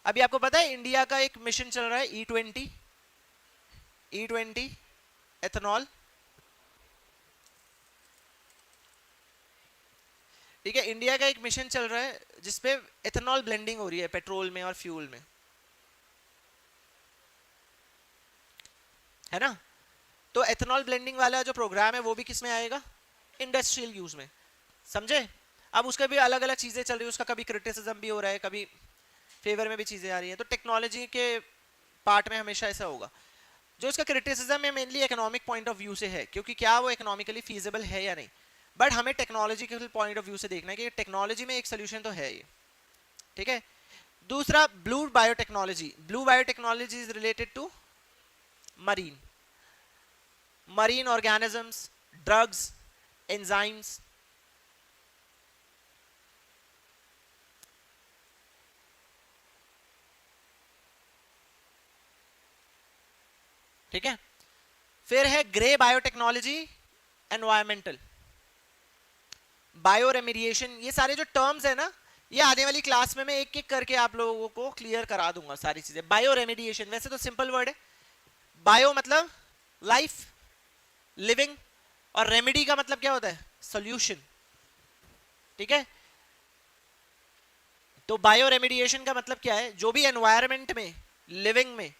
अभी आपको पता है इंडिया का एक मिशन चल रहा है E20, E20 एथेनॉल, ठीक है? इंडिया का एक मिशन चल रहा है जिसपे एथेनॉल ब्लेंडिंग हो रही है पेट्रोल में और फ्यूल में, है ना? तो एथेनॉल ब्लेंडिंग वाला जो प्रोग्राम है वो भी किस में आएगा, इंडस्ट्रियल यूज में, समझे? अब उसका भी अलग अलग चीजें चल रही है, उसका कभी क्रिटिसिज्म भी हो रहा है, कभी फेवर में भी चीजें आ रही है, तो टेक्नोलॉजी के पार्ट में हमेशा ऐसा होगा। जो इसका क्रिटिसिज्म है mainly economic point of view से है, क्योंकि क्या वो इकोनॉमिकली फीजिबल है या नहीं, बट हमें टेक्नोलॉजिकल पॉइंट ऑफ व्यू से देखना है कि टेक्नोलॉजी में एक सोल्यूशन तो है ये, ठीक है? दूसरा blue biotechnology, blue biotechnology is related to marine, marine organisms, drugs, enzymes, ठीक है? फिर है grey biotechnology, environmental, bio remediation, ये सारे जो टर्म्स है ना, ये आने वाली क्लास में मैं एक एक करके आप लोगों को क्लियर करा दूंगा सारी चीजें। बायो रेमेडिएशन वैसे तो सिंपल वर्ड है, बायो मतलब लाइफ, लिविंग, और रेमेडी का मतलब क्या होता है, सोल्यूशन, ठीक है? तो बायो रेमेडिएशन का मतलब क्या है, जो भी एनवायरमेंट में, लिविंग में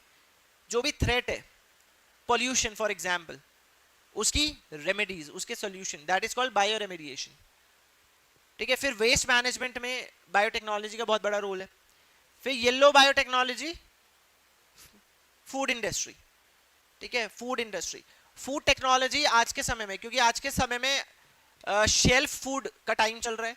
जो भी थ्रेट है, पॉल्यूशन फॉर एग्जांपल, उसकी रेमेडीज, उसके solution, that is called bio remediation, ठीक है? फिर वेस्ट मैनेजमेंट में बायोटेक्नोलॉजी का बहुत बड़ा रोल है। फिर येलो बायोटेक्नोलॉजी, फूड इंडस्ट्री, ठीक है? फूड इंडस्ट्री, फूड टेक्नोलॉजी आज के समय में, क्योंकि आज के समय में शेल्फ फूड का टाइम चल रहा है,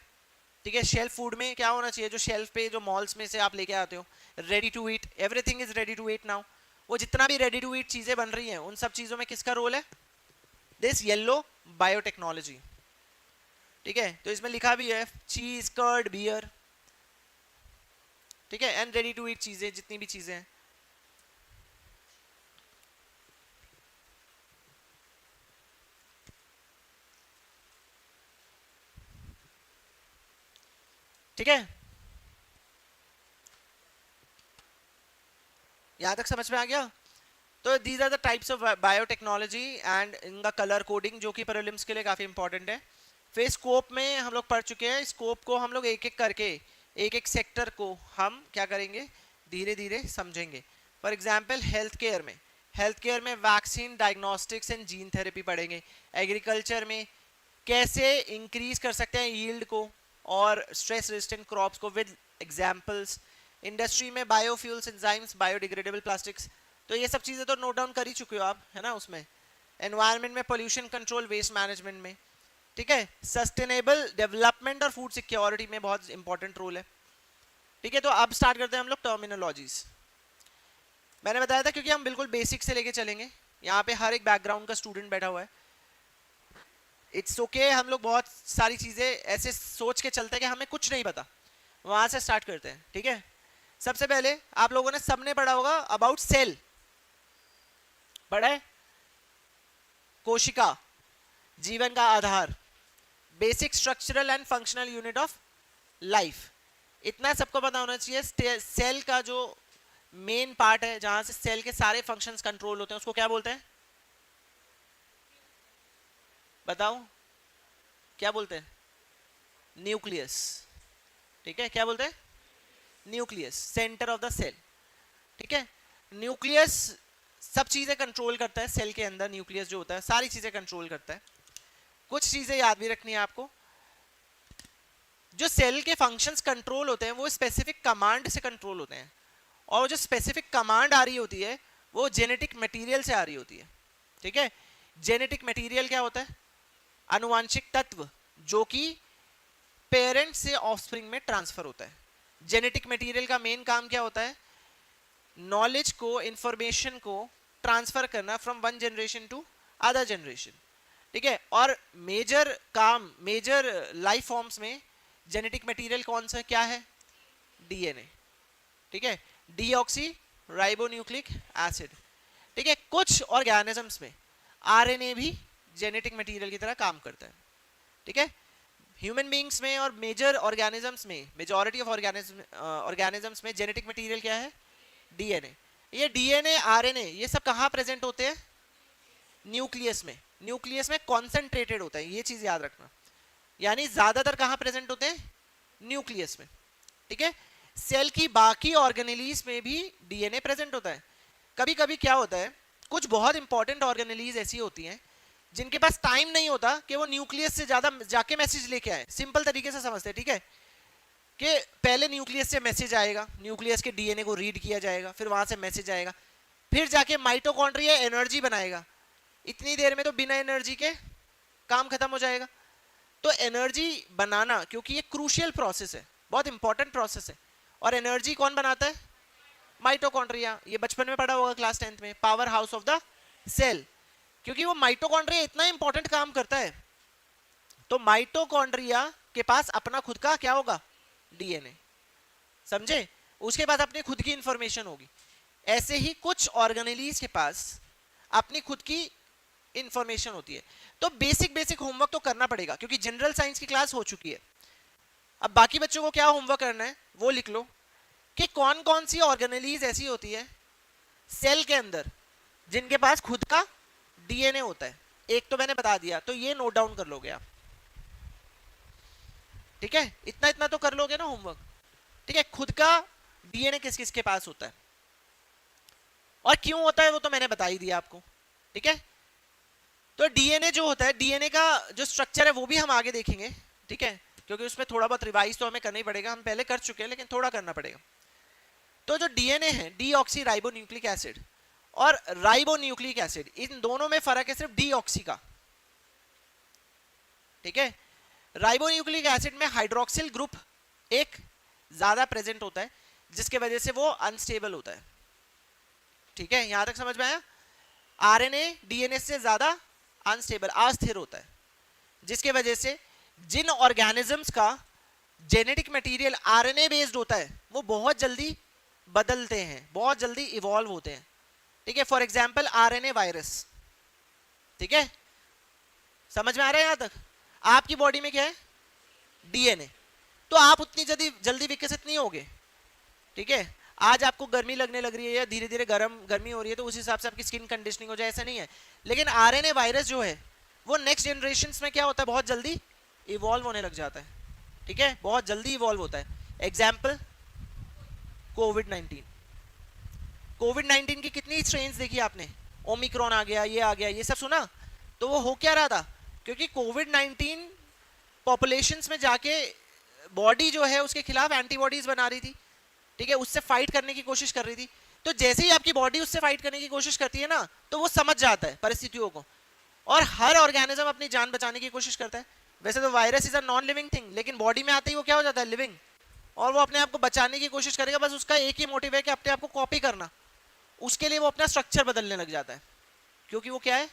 ठीक है? शेल्फ फूड में क्या होना चाहिए, जो शेल्फ पे जो मॉल्स में से आप लेके आते हो, ready to eat, everything is ready to eat now, वो जितना भी रेडी टू ईट चीजें बन रही हैं उन सब चीजों में किसका रोल है, दिस येलो बायोटेक्नोलॉजी, ठीक है? तो इसमें लिखा भी है चीज, कर्ड, बियर, ठीक है? एंड रेडी टू ईट चीजें, जितनी भी चीजें हैं, ठीक है? यहां तक समझ में आ गया? तो these are the types of biotechnology and इनका कलर कोडिंग जो कि प्रीलिम्स के लिए काफी इंपॉर्टेंट है। फिर स्कोप में हम लोग पढ़ चुके हैं, स्कोप को हम लोग एक एक करके, एक एक सेक्टर को हम क्या करेंगे, धीरे धीरे समझेंगे। फॉर एग्जाम्पल हेल्थ केयर में, हेल्थ केयर में vaccine, diagnostics and gene therapy पढ़ेंगे। एग्रीकल्चर में कैसे इंक्रीज कर सकते हैं यील्ड को और स्ट्रेस रेजिस्टेंट क्रॉप्स को विद एग्जाम्पल्स। इंडस्ट्री में बायोफ्यूल्स, एंजाइम्स, बायोडिग्रेडेबल प्लास्टिक्स, तो ये सब चीज़ें तो नोट डाउन कर ही चुके हो आप, है ना? उसमें एनवायरनमेंट में पोल्यूशन कंट्रोल, वेस्ट मैनेजमेंट में, ठीक है? सस्टेनेबल डेवलपमेंट और फूड सिक्योरिटी में बहुत इंपॉर्टेंट रोल है, ठीक है? तो अब स्टार्ट करते हैं हम लोग टर्मिनोलॉजीज। मैंने बताया था क्योंकि हम बिल्कुल बेसिक से लेके चलेंगे, यहाँ पे हर एक बैकग्राउंड का स्टूडेंट बैठा हुआ है, इट्स ओके। हम लोग बहुत सारी चीज़ें ऐसे सोच के चलते हैं कि हमें कुछ नहीं पता, वहां से स्टार्ट करते हैं, ठीक है? सबसे पहले आप लोगों ने सबने पढ़ा होगा अबाउट सेल, पढ़ा है? कोशिका, जीवन का आधार, basic structural and functional unit of life, इतना सबको पता होना चाहिए। सेल का जो मेन पार्ट है जहां से सेल के सारे फंक्शंस कंट्रोल होते हैं उसको क्या बोलते हैं, बताओ क्या बोलते हैं? न्यूक्लियस, ठीक है? क्या बोलते हैं? Nucleus, centre of the cell, ठीक है? न्यूक्लियस सब चीजें कंट्रोल करता है, सेल के अंदर न्यूक्लियस जो होता है सारी चीजें कंट्रोल करता है। कुछ चीजें याद भी रखनी है आपको, जो सेल के फंक्शंस कंट्रोल होते हैं वो स्पेसिफिक कमांड से कंट्रोल होते हैं, और जो स्पेसिफिक कमांड आ रही होती है वो जेनेटिक मटेरियल से आ रही होती है, ठीक है? जेनेटिक मटेरियल क्या होता है? आनुवांशिक तत्व जो कि पेरेंट से ऑफस्प्रिंग में ट्रांसफर होता है। जेनेटिक मटेरियल का मेन काम क्या होता है? नॉलेज को, इंफॉर्मेशन को ट्रांसफर करना फ्रॉम वन जनरेशन टू आधा जनरेशन, ठीक है। और मेजर काम, मेजर लाइफ फॉर्म्स में जेनेटिक मटेरियल कौन सा क्या है? डीएनए, ठीक है, डीऑक्सी राइबोन्यूक्लिक एसिड, ठीक है। कुछ ऑर्गेनिजम्स में आरएनए भी जेनेटिक मटेरियल की तरह काम करता है, ठीक है। ह्यूमन बींग्स में और मेजर ऑर्गेनिजम्स में, मेजॉरिटी ऑफ ऑर्गेनिजम्स में जेनेटिक मटेरियल क्या है? डीएनए। ये डीएनए आरएनए ये सब कहाँ प्रेजेंट होते हैं? न्यूक्लियस में। न्यूक्लियस में कॉन्सेंट्रेटेड होता है, ये चीज याद रखना। यानी ज्यादातर कहाँ प्रेजेंट होते हैं? न्यूक्लियस में, ठीक है। सेल की बाकी ऑर्गेनेलीज में भी डीएनए प्रेजेंट होता है। कभी कभी क्या होता है, कुछ बहुत इंपॉर्टेंट ऑर्गेनेलीज ऐसी होती हैं जिनके पास टाइम नहीं होता कि वो न्यूक्लियस से ज्यादा जाके मैसेज लेके आए। सिंपल तरीके से समझते हैं, ठीक है, कि पहले न्यूक्लियस से मैसेज आएगा, न्यूक्लियस के डीएनए को रीड किया जाएगा, फिर वहां से मैसेज आएगा, फिर जाके माइटोकॉन्ड्रिया एनर्जी बनाएगा। इतनी देर में तो बिना एनर्जी के काम खत्म हो जाएगा। तो एनर्जी बनाना, क्योंकि ये क्रूशियल प्रोसेस है, बहुत इंपॉर्टेंट प्रोसेस है, और एनर्जी कौन बनाता है? माइटोकॉन्ड्रिया। ये बचपन में पढ़ा होगा क्लास 10th में, power house of the cell. क्योंकि वो माइटोकॉन्ड्रिया इतना इंपॉर्टेंट काम करता है, तो माइटोकॉन्ड्रिया के पास अपना खुद का क्या होगा? डीएनए, समझे? उसके पास अपनी खुद की इंफॉर्मेशन होगी। ऐसे ही कुछ ऑर्गेनेलीज के पास अपनी खुद की इंफॉर्मेशन होती है। तो बेसिक बेसिक होमवर्क तो करना पड़ेगा, क्योंकि जनरल साइंस की क्लास हो चुकी है। अब बाकी बच्चों को क्या होमवर्क करना है वो लिख लो, कि कौन कौन सी ऑर्गेनेलीज ऐसी होती है सेल के अंदर जिनके पास खुद का डीएनए होता है। एक तो मैंने बता दिया, तो ये नोट डाउन कर लोगे आप, ठीक है। इतना इतना तो कर लोगे ना होमवर्क, ठीक है। खुद का डीएनए किस किस के पास होता है और क्यों होता है वो तो मैंने बता ही दिया आपको, ठीक है। तो डीएनए जो होता है, डीएनए का जो स्ट्रक्चर है वो भी हम आगे देखेंगे, ठीक है, क्योंकि उसमें थोड़ा बहुत रिवाइज तो हमें करना ही पड़ेगा। हम पहले कर चुके हैं लेकिन थोड़ा करना पड़ेगा। तो जो डीएनए है, डीऑक्सी राइबोन्यूक्लिक एसिड और राइबोन्यूक्लिक एसिड, इन दोनों में फर्क है सिर्फ डीऑक्सी का, ठीक है। राइबोन्यूक्लिक एसिड में हाइड्रोक्सिल ग्रुप एक ज्यादा प्रेजेंट होता है, जिसके वजह से वो अनस्टेबल होता है, ठीक है। यहां तक समझ में आया? आरएनए डीएनए से ज्यादा अनस्टेबल, अस्थिर होता है, जिसके वजह से जिन ऑर्गेनिजम्स का जेनेटिक मटेरियल आरएनए बेस्ड होता है वो बहुत जल्दी बदलते हैं, बहुत जल्दी इवॉल्व होते हैं, ठीक है। फॉर एग्जांपल आरएनए वायरस, ठीक है। समझ में आ रहा है यहां तक? आपकी बॉडी में क्या है? डीएनए। तो आप उतनी जल्दी जल्दी विकसित नहीं होगे, ठीक है। आज आपको गर्मी लगने लग रही है या धीरे धीरे गर्मी हो रही है, तो उस हिसाब से आपकी स्किन कंडीशनिंग हो जाए, ऐसा नहीं है। लेकिन आरएनए वायरस जो है वो नेक्स्ट जनरेशन में क्या होता है? बहुत जल्दी इवॉल्व होने लग जाता है, ठीक है, बहुत जल्दी इवॉल्व होता है। एग्जाम्पल कोविड-19। कोविड-19 की कितनी स्ट्रेन्स देखी आपने? ओमिक्रॉन आ गया, ये आ गया, ये सब सुना? तो वो हो क्या रहा था? क्योंकि कोविड-19 पॉपुलेशंस में जाके बॉडी जो है उसके खिलाफ एंटीबॉडीज बना रही थी, ठीक है, उससे फाइट करने की कोशिश कर रही थी। तो जैसे ही आपकी बॉडी उससे फाइट करने की कोशिश करती है ना, तो वो समझ जाता है परिस्थितियों को, और हर ऑर्गेनिज्म अपनी जान बचाने की कोशिश करता है। वैसे तो virus is a non living thing, लेकिन बॉडी में आते ही वो क्या हो जाता है? लिविंग, और वो अपने आप को बचाने की कोशिश करेगा। बस उसका एक ही मोटिव है कि अपने आप को कॉपी करना। उसके लिए वो अपना स्ट्रक्चर बदलने लग जाता है, क्योंकि वो क्या है?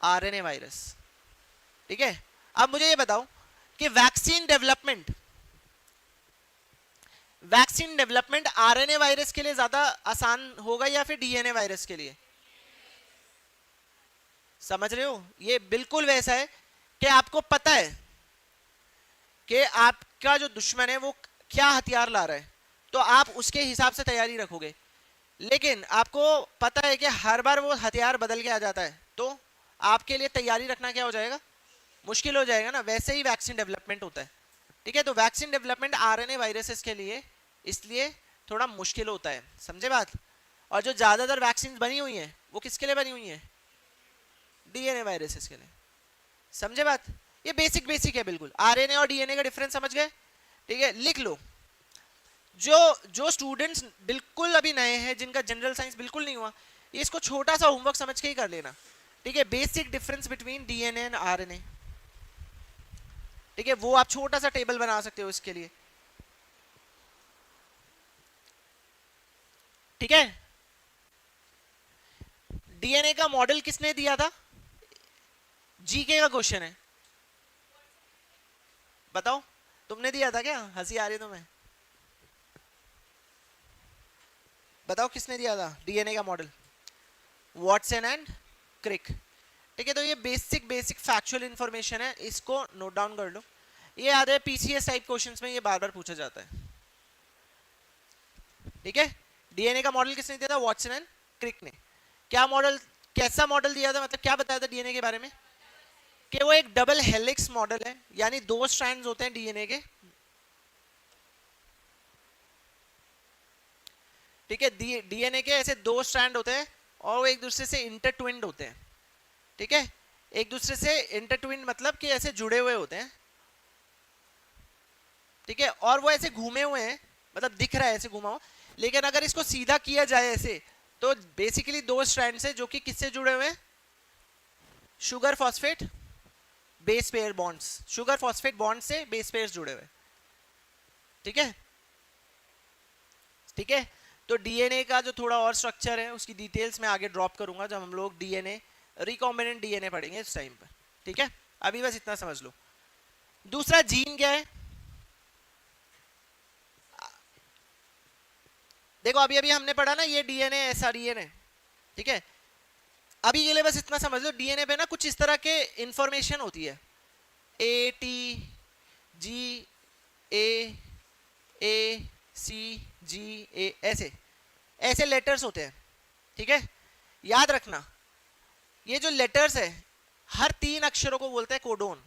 आरएनए वायरस, ठीक है। अब मुझे ये बताओ कि वैक्सीन डेवलपमेंट आरएनए वायरस के लिए ज्यादा आसान होगा या फिर डीएनए वायरस के लिए? समझ रहे हो? ये बिल्कुल वैसा है कि आपको पता है कि आपका जो दुश्मन है वो क्या हथियार ला रहा है, तो आप उसके हिसाब से तैयारी रखोगे। लेकिन आपको पता है कि हर बार वो हथियार बदल के आ जाता है, तो आपके लिए तैयारी रखना क्या हो जाएगा? मुश्किल हो जाएगा ना। वैसे ही वैक्सीन डेवलपमेंट होता है, ठीक है। तो वैक्सीन डेवलपमेंट आरएनए वायरसेस के लिए इसलिए थोड़ा मुश्किल होता है, समझे बात? और जो ज्यादातर वैक्सीन बनी हुई हैं वो किसके लिए बनी हुई हैं? डीएनए वायरसेस के लिए, समझे बात? ये बेसिक बेसिक है बिल्कुल। आरएनए और डीएनए का डिफरेंस समझ गए, ठीक है। लिख लो। जो स्टूडेंट्स बिल्कुल अभी नए हैं, जिनका जनरल साइंस बिल्कुल नहीं हुआ, ये इसको छोटा सा होमवर्क समझ के ही कर लेना, ठीक है। Basic difference between DNA and RNA, ठीक है। वो आप छोटा सा टेबल बना सकते हो इसके लिए, ठीक है। डीएनए का मॉडल किसने दिया था? जीके का क्वेश्चन है, बताओ। तुमने दिया था क्या? हंसी आ रही है तुम्हें? बताओ किसने दिया था डीएनए का मॉडल? Watson and Crick. ठीक है, तो ये बेसिक बेसिक फैक्चुअल इंफॉर्मेशन है, इसको नोट डाउन कर लो। ये याद है पीसीएस टाइप क्वेश्चंस में ये बार बार पूछा जाता है। ठीक है, डीएनए का मॉडल किसने दिया था? वॉटसन एंड क्रिक ने। क्या मॉडल, कैसा मॉडल दिया था, मतलब क्या बताया था डीएनए के बारे में? कि वो एक डबल हेलिक्स मॉडल है, यानी दो स्ट्रैंड्स होते हैं डीएनए के। ठीक है, डीएनए के ऐसे दो स्ट्रैंड होते हैं और वो एक दूसरे से इंटरट्विन्ड होते हैं। ठीक है, एक दूसरे से इंटरट्विन्ड मतलब कि ऐसे जुड़े हुए होते हैं। ठीक है, और वो ऐसे घूमे हुए हैं, मतलब दिख रहा है ऐसे घुमा हुआ, लेकिन अगर इसको सीधा किया जाए ऐसे, तो बेसिकली दो स्ट्रैंड से जो कि किससे जुड़े हुए हैं? Sugar phosphate base pair bonds, sugar phosphate bond से बेस पेयर्स जुड़े हुए। ठीक है, ठीक है, तो डीएनए का जो थोड़ा और स्ट्रक्चर है उसकी डिटेल्स मैं आगे ड्रॉप करूंगा जब हम लोग डीएनए रिकॉम्बिनेंट डीएनए पढ़ेंगे इस टाइम पर। ठीक है, अभी बस इतना समझ लो। दूसरा जीन क्या है? देखो अभी अभी हमने पढ़ा ना ये डीएनए एसआरईएनए। ठीक है, अभी के लिए बस इतना समझ लो, डीएनए पे ना कुछ इस तरह के इंफॉर्मेशन होती है, ए टी जी ए ए सी जी ए, ऐसे ऐसे लेटर्स होते हैं। ठीक है, याद रखना ये जो लेटर्स है हर तीन अक्षरों को बोलते हैं कोडोन।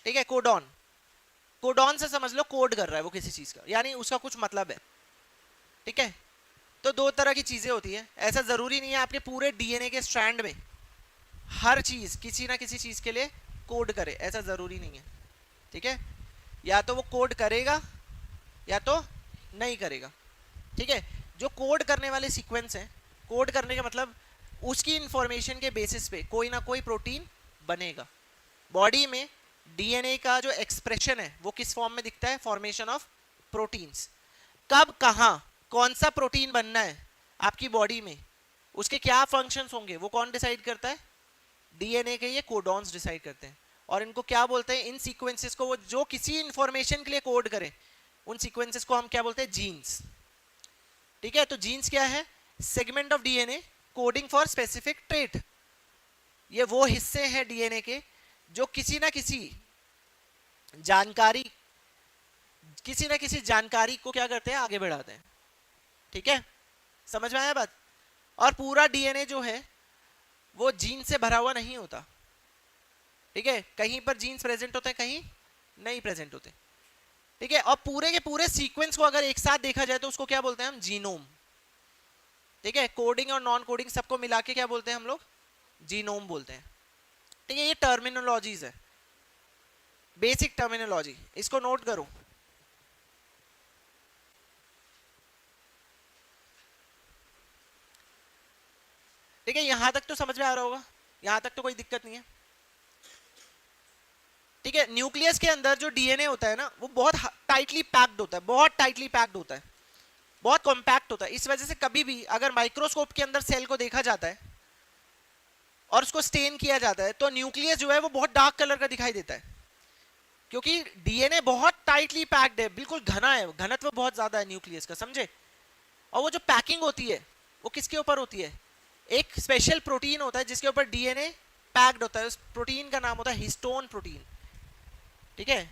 ठीक है, कोडॉन, कोडॉन से समझ लो कोड कर रहा है वो किसी चीज का, यानी उसका कुछ मतलब है। ठीक है, तो दो तरह की चीजें होती है, ऐसा जरूरी नहीं है आपके पूरे डीएनए के स्ट्रैंड में हर चीज किसी ना किसी चीज के लिए कोड करे, ऐसा जरूरी नहीं है। ठीक है, या तो वो कोड करेगा या तो नहीं करेगा। ठीक है, जो कोड करने वाले सीक्वेंस हैं, कोड करने का मतलब उसकी इंफॉर्मेशन के बेसिस पे कोई ना कोई प्रोटीन बनेगा। बॉडी में डीएनए का जो एक्सप्रेशन है वो किस फॉर्म में दिखता है? Formation of proteins. कब कहां कौन सा प्रोटीन बनना है आपकी बॉडी में, उसके क्या फंक्शंस होंगे, वो कौन डिसाइड करता है? डीएनए के ये कोडॉन्स डिसाइड करते हैं। और इनको क्या बोलते हैं? इन सीक्वेंसेस को, वो जो किसी इंफॉर्मेशन के लिए कोड करें, उन सीक्वेंसेस को हम क्या बोलते हैं? जीन्स। ठीक है, तो जीन्स क्या है? Segment of DNA coding for specific trait. ये वो हिस्से हैं डीएनए के जो किसी ना किसी जानकारी, किसी ना किसी जानकारी को क्या करते हैं? आगे बढ़ाते हैं। ठीक है, समझ में आया बात? और पूरा डीएनए जो है वो जीन से भरा हुआ नहीं होता। ठीक है, कहीं पर जीन्स प्रेजेंट होते हैं, कहीं नहीं प्रेजेंट होते। ठीक है, और पूरे के पूरे सीक्वेंस को अगर एक साथ देखा जाए तो उसको क्या बोलते हैं हम? जीनोम। ठीक है, कोडिंग और नॉन कोडिंग सबको मिला के क्या बोलते हैं हम लोग? जीनोम बोलते हैं। ठीक है, ये टर्मिनोलॉजीज है, बेसिक टर्मिनोलॉजी, इसको नोट करो। ठीक है, यहां तक तो समझ में आ रहा होगा, यहां तक तो कोई दिक्कत नहीं है। ठीक है, न्यूक्लियस के अंदर जो डीएनए होता है ना वो बहुत टाइटली पैक्ड होता है, बहुत टाइटली पैक्ड होता है, बहुत कॉम्पैक्ट होता है। इस वजह से कभी भी अगर माइक्रोस्कोप के अंदर सेल को देखा जाता है और उसको स्टेन किया जाता है तो न्यूक्लियस जो है वो बहुत डार्क कलर का दिखाई देता है, क्योंकि डीएनए बहुत टाइटली पैक्ड है, बिल्कुल घना है, घनत्व बहुत ज्यादा है न्यूक्लियस का, समझे? और वो जो पैकिंग होती है वो किसके ऊपर होती है? एक स्पेशल प्रोटीन होता है जिसके ऊपर डीएनए पैक्ड होता है, उस प्रोटीन का नाम होता है हिस्टोन प्रोटीन। ठीक है,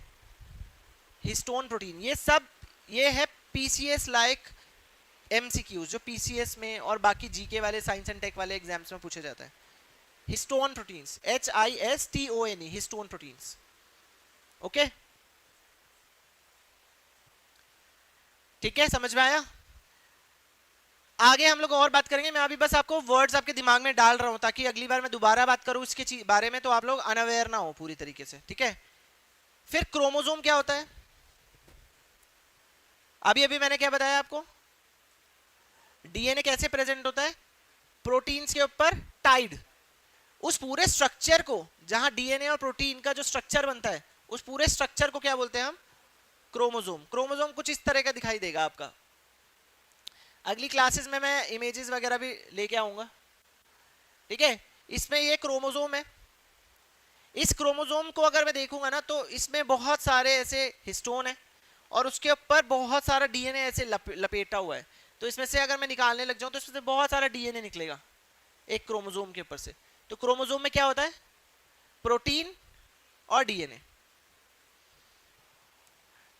हिस्टोन प्रोटीन। ये सब ये है पीसीएस लाइक एमसीक्यूज जो पीसीएस में और बाकी जीके वाले साइंस एंड टेक वाले एग्जाम्स में पूछा जाता है। Histone proteins, HISTONE, histone proteins. Okay, ठीक है, समझ में आया? आगे हम लोग और बात करेंगे, मैं अभी बस आपको वर्ड्स आपके दिमाग में डाल रहा हूं ताकि अगली बार मैं दोबारा बात करूं इसके बारे में तो आप लोग अनअवेयर ना हो पूरी तरीके से। ठीक है, फिर क्रोमोसोम क्या होता है? अभी अभी मैंने क्या बताया आपको? डीएनए कैसे प्रेजेंट होता है? प्रोटीन्स के ऊपर टाइड। उस पूरे स्ट्रक्चर को, जहां डीएनए और प्रोटीन का जो स्ट्रक्चर बनता है, उस पूरे स्ट्रक्चर को क्या बोलते हैं हम? क्रोमोसोम। क्रोमोसोम कुछ इस तरह का दिखाई देगा आपका। अगली क्लासेस में मैं इमेजेस वगैरह भी लेके आऊंगा। ठीक है, इसमें ये क्रोमोसोम है, इस क्रोमोसोम को अगर मैं देखूंगा ना तो इसमें बहुत सारे ऐसे हिस्टोन है और उसके ऊपर बहुत सारा डीएनए ऐसे लपेटा हुआ है। तो इसमें से अगर मैं निकालने लग जाऊं तो इसमें से बहुत सारा डीएनए निकलेगा एक क्रोमोसोम के ऊपर से। तो क्रोमोसोम में क्या होता है, प्रोटीन और डीएनए।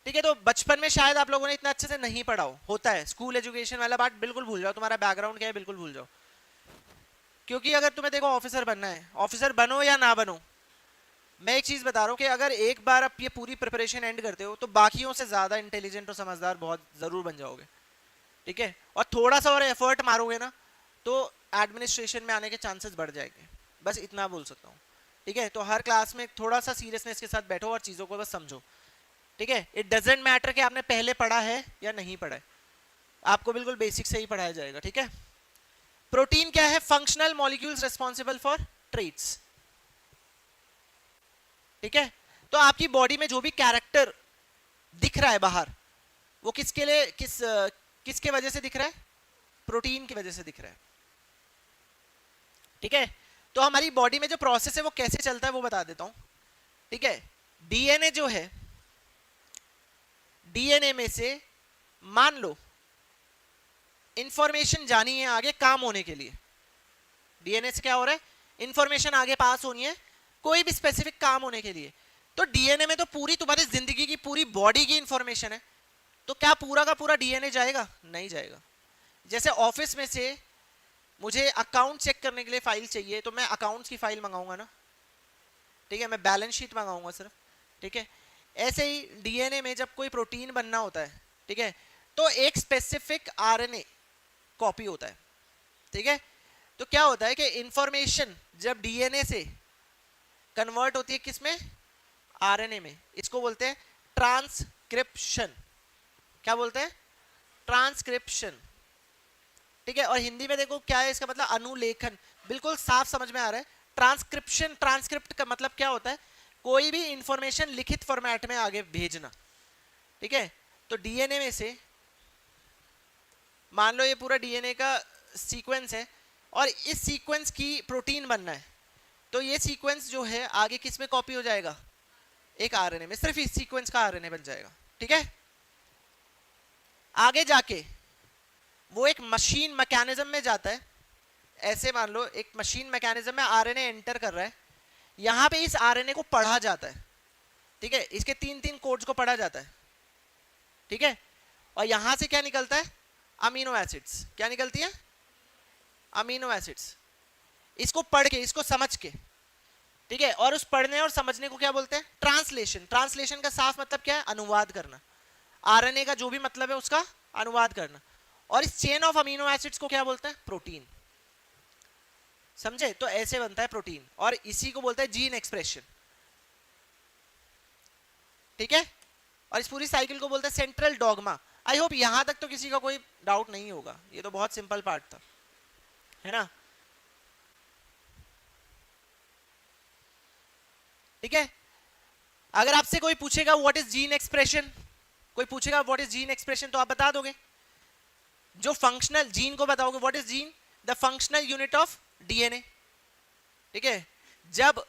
ठीक है, तो बचपन में शायद आप लोगों ने इतना अच्छे से नहीं पढ़ा हो, होता है स्कूल एजुकेशन वाला बात बिल्कुल भूल जाओ, तुम्हारा बैकग्राउंड क्या है बिल्कुल भूल जाओ। क्योंकि अगर तुम्हें देखो ऑफिसर बनना है, ऑफिसर बनो या ना बनो, मैं एक चीज बता रहा हूँ कि अगर एक बार आप ये पूरी प्रिपरेशन एंड करते हो तो बाकियों से ज्यादा इंटेलिजेंट और समझदार बहुत जरूर बन जाओगे। ठीक है, और थोड़ा सा और एफर्ट मारोगे ना तो एडमिनिस्ट्रेशन में आने के चांसेस बढ़ जाएंगे, बस इतना बोल सकता हूँ। ठीक है, तो हर क्लास में थोड़ा सा सीरियसनेस के साथ बैठो और चीज़ों को बस समझो। ठीक है, इट डजेंट मैटर कि आपने पहले पढ़ा है या नहीं पढ़ा है, आपको बिल्कुल बेसिक से ही पढ़ाया जाएगा। ठीक है, प्रोटीन क्या है, functional molecules responsible for traits. ठीक है, तो आपकी बॉडी में जो भी कैरेक्टर दिख रहा है बाहर, वो किसके लिए किसके वजह से दिख रहा है, प्रोटीन की वजह से दिख रहा है। ठीक है, तो हमारी बॉडी में जो प्रोसेस है वो कैसे चलता है वो बता देता हूं। ठीक है, डीएनए जो है, डीएनए में से मान लो इंफॉर्मेशन जानी है आगे काम होने के लिए, डीएनए से क्या हो रहा है, इंफॉर्मेशन आगे पास होनी है कोई भी स्पेसिफिक काम होने के लिए। तो डीएनए में तो पूरी तुम्हारी जिंदगी की पूरी बॉडी की इंफॉर्मेशन है, तो क्या पूरा का पूरा डीएनए जाएगा, नहीं जाएगा। जैसे ऑफिस में से मुझे अकाउंट चेक करने के लिए फाइल चाहिए तो मैं अकाउंट्स की फाइल मंगाऊंगा ना, ठीक है, मैं बैलेंस शीट मंगाऊंगा सिर्फ। ठीक है, ऐसे ही डीएनए में जब कोई प्रोटीन बनना होता है, ठीक है, तो एक स्पेसिफिक आरएनए कॉपी होता है। ठीक है, तो क्या होता है कि इंफॉर्मेशन जब डीएनए से कन्वर्ट होती है किसमें, आरएनए में, इसको बोलते हैं ट्रांसक्रिप्शन। क्या बोलते हैं, ट्रांसक्रिप्शन। ठीक है, और हिंदी में देखो क्या है इसका मतलब, अनुलेखन, बिल्कुल साफ समझ में आ रहा है। ट्रांसक्रिप्शन, ट्रांसक्रिप्ट का मतलब क्या होता है, कोई भी इंफॉर्मेशन लिखित फॉर्मेट में आगे भेजना। ठीक है, तो डीएनए में से मान लो ये पूरा डीएनए का सीक्वेंस है और इस सीक्वेंस की प्रोटीन बनना है, तो ये सीक्वेंस जो है आगे किस में कॉपी हो जाएगा, एक आरएनए में, सिर्फ इस सीक्वेंस का आरएनए बन जाएगा। ठीक है, आगे जाके वो एक मशीन मैकेनिज्म में जाता है। ऐसे मान लो एक मशीन मैकेनिज्म में आरएनए एंटर कर रहा है, यहां पे इस आरएनए को पढ़ा जाता है। ठीक है, इसके 3-3 कोड्स को पढ़ा जाता है। ठीक है, और यहां से क्या निकलता है, अमीनो एसिड्स। क्या निकलती है, अमीनो एसिड्स। इसको पढ़ के, इसको समझ के, ठीक है, और उस पढ़ने और समझने को क्या बोलते हैं, ट्रांसलेशन। ट्रांसलेशन का साफ मतलब क्या है, अनुवाद करना, आरएनए का जो भी मतलब है उसका अनुवाद करना। और इस चेन ऑफ अमीनो एसिड्स को क्या बोलते हैं, प्रोटीन। समझे, तो ऐसे बनता है प्रोटीन और इसी को बोलते हैं जीन एक्सप्रेशन। ठीक है, और इस पूरी साइकिल को बोलते हैं सेंट्रल डॉगमा। आई होप यहां तक तो किसी का कोई डाउट नहीं होगा, ये तो बहुत सिंपल पार्ट था, है ना। ठीक है, अगर आपसे कोई पूछेगा व्हाट इज जीन एक्सप्रेशन, कोई पूछेगा व्हाट इज जीन एक्सप्रेशन, तो आप बता दोगे। जो फंक्शनल जीन को बताओगे, what is gene, the functional unit of DNA. ठीक है, जब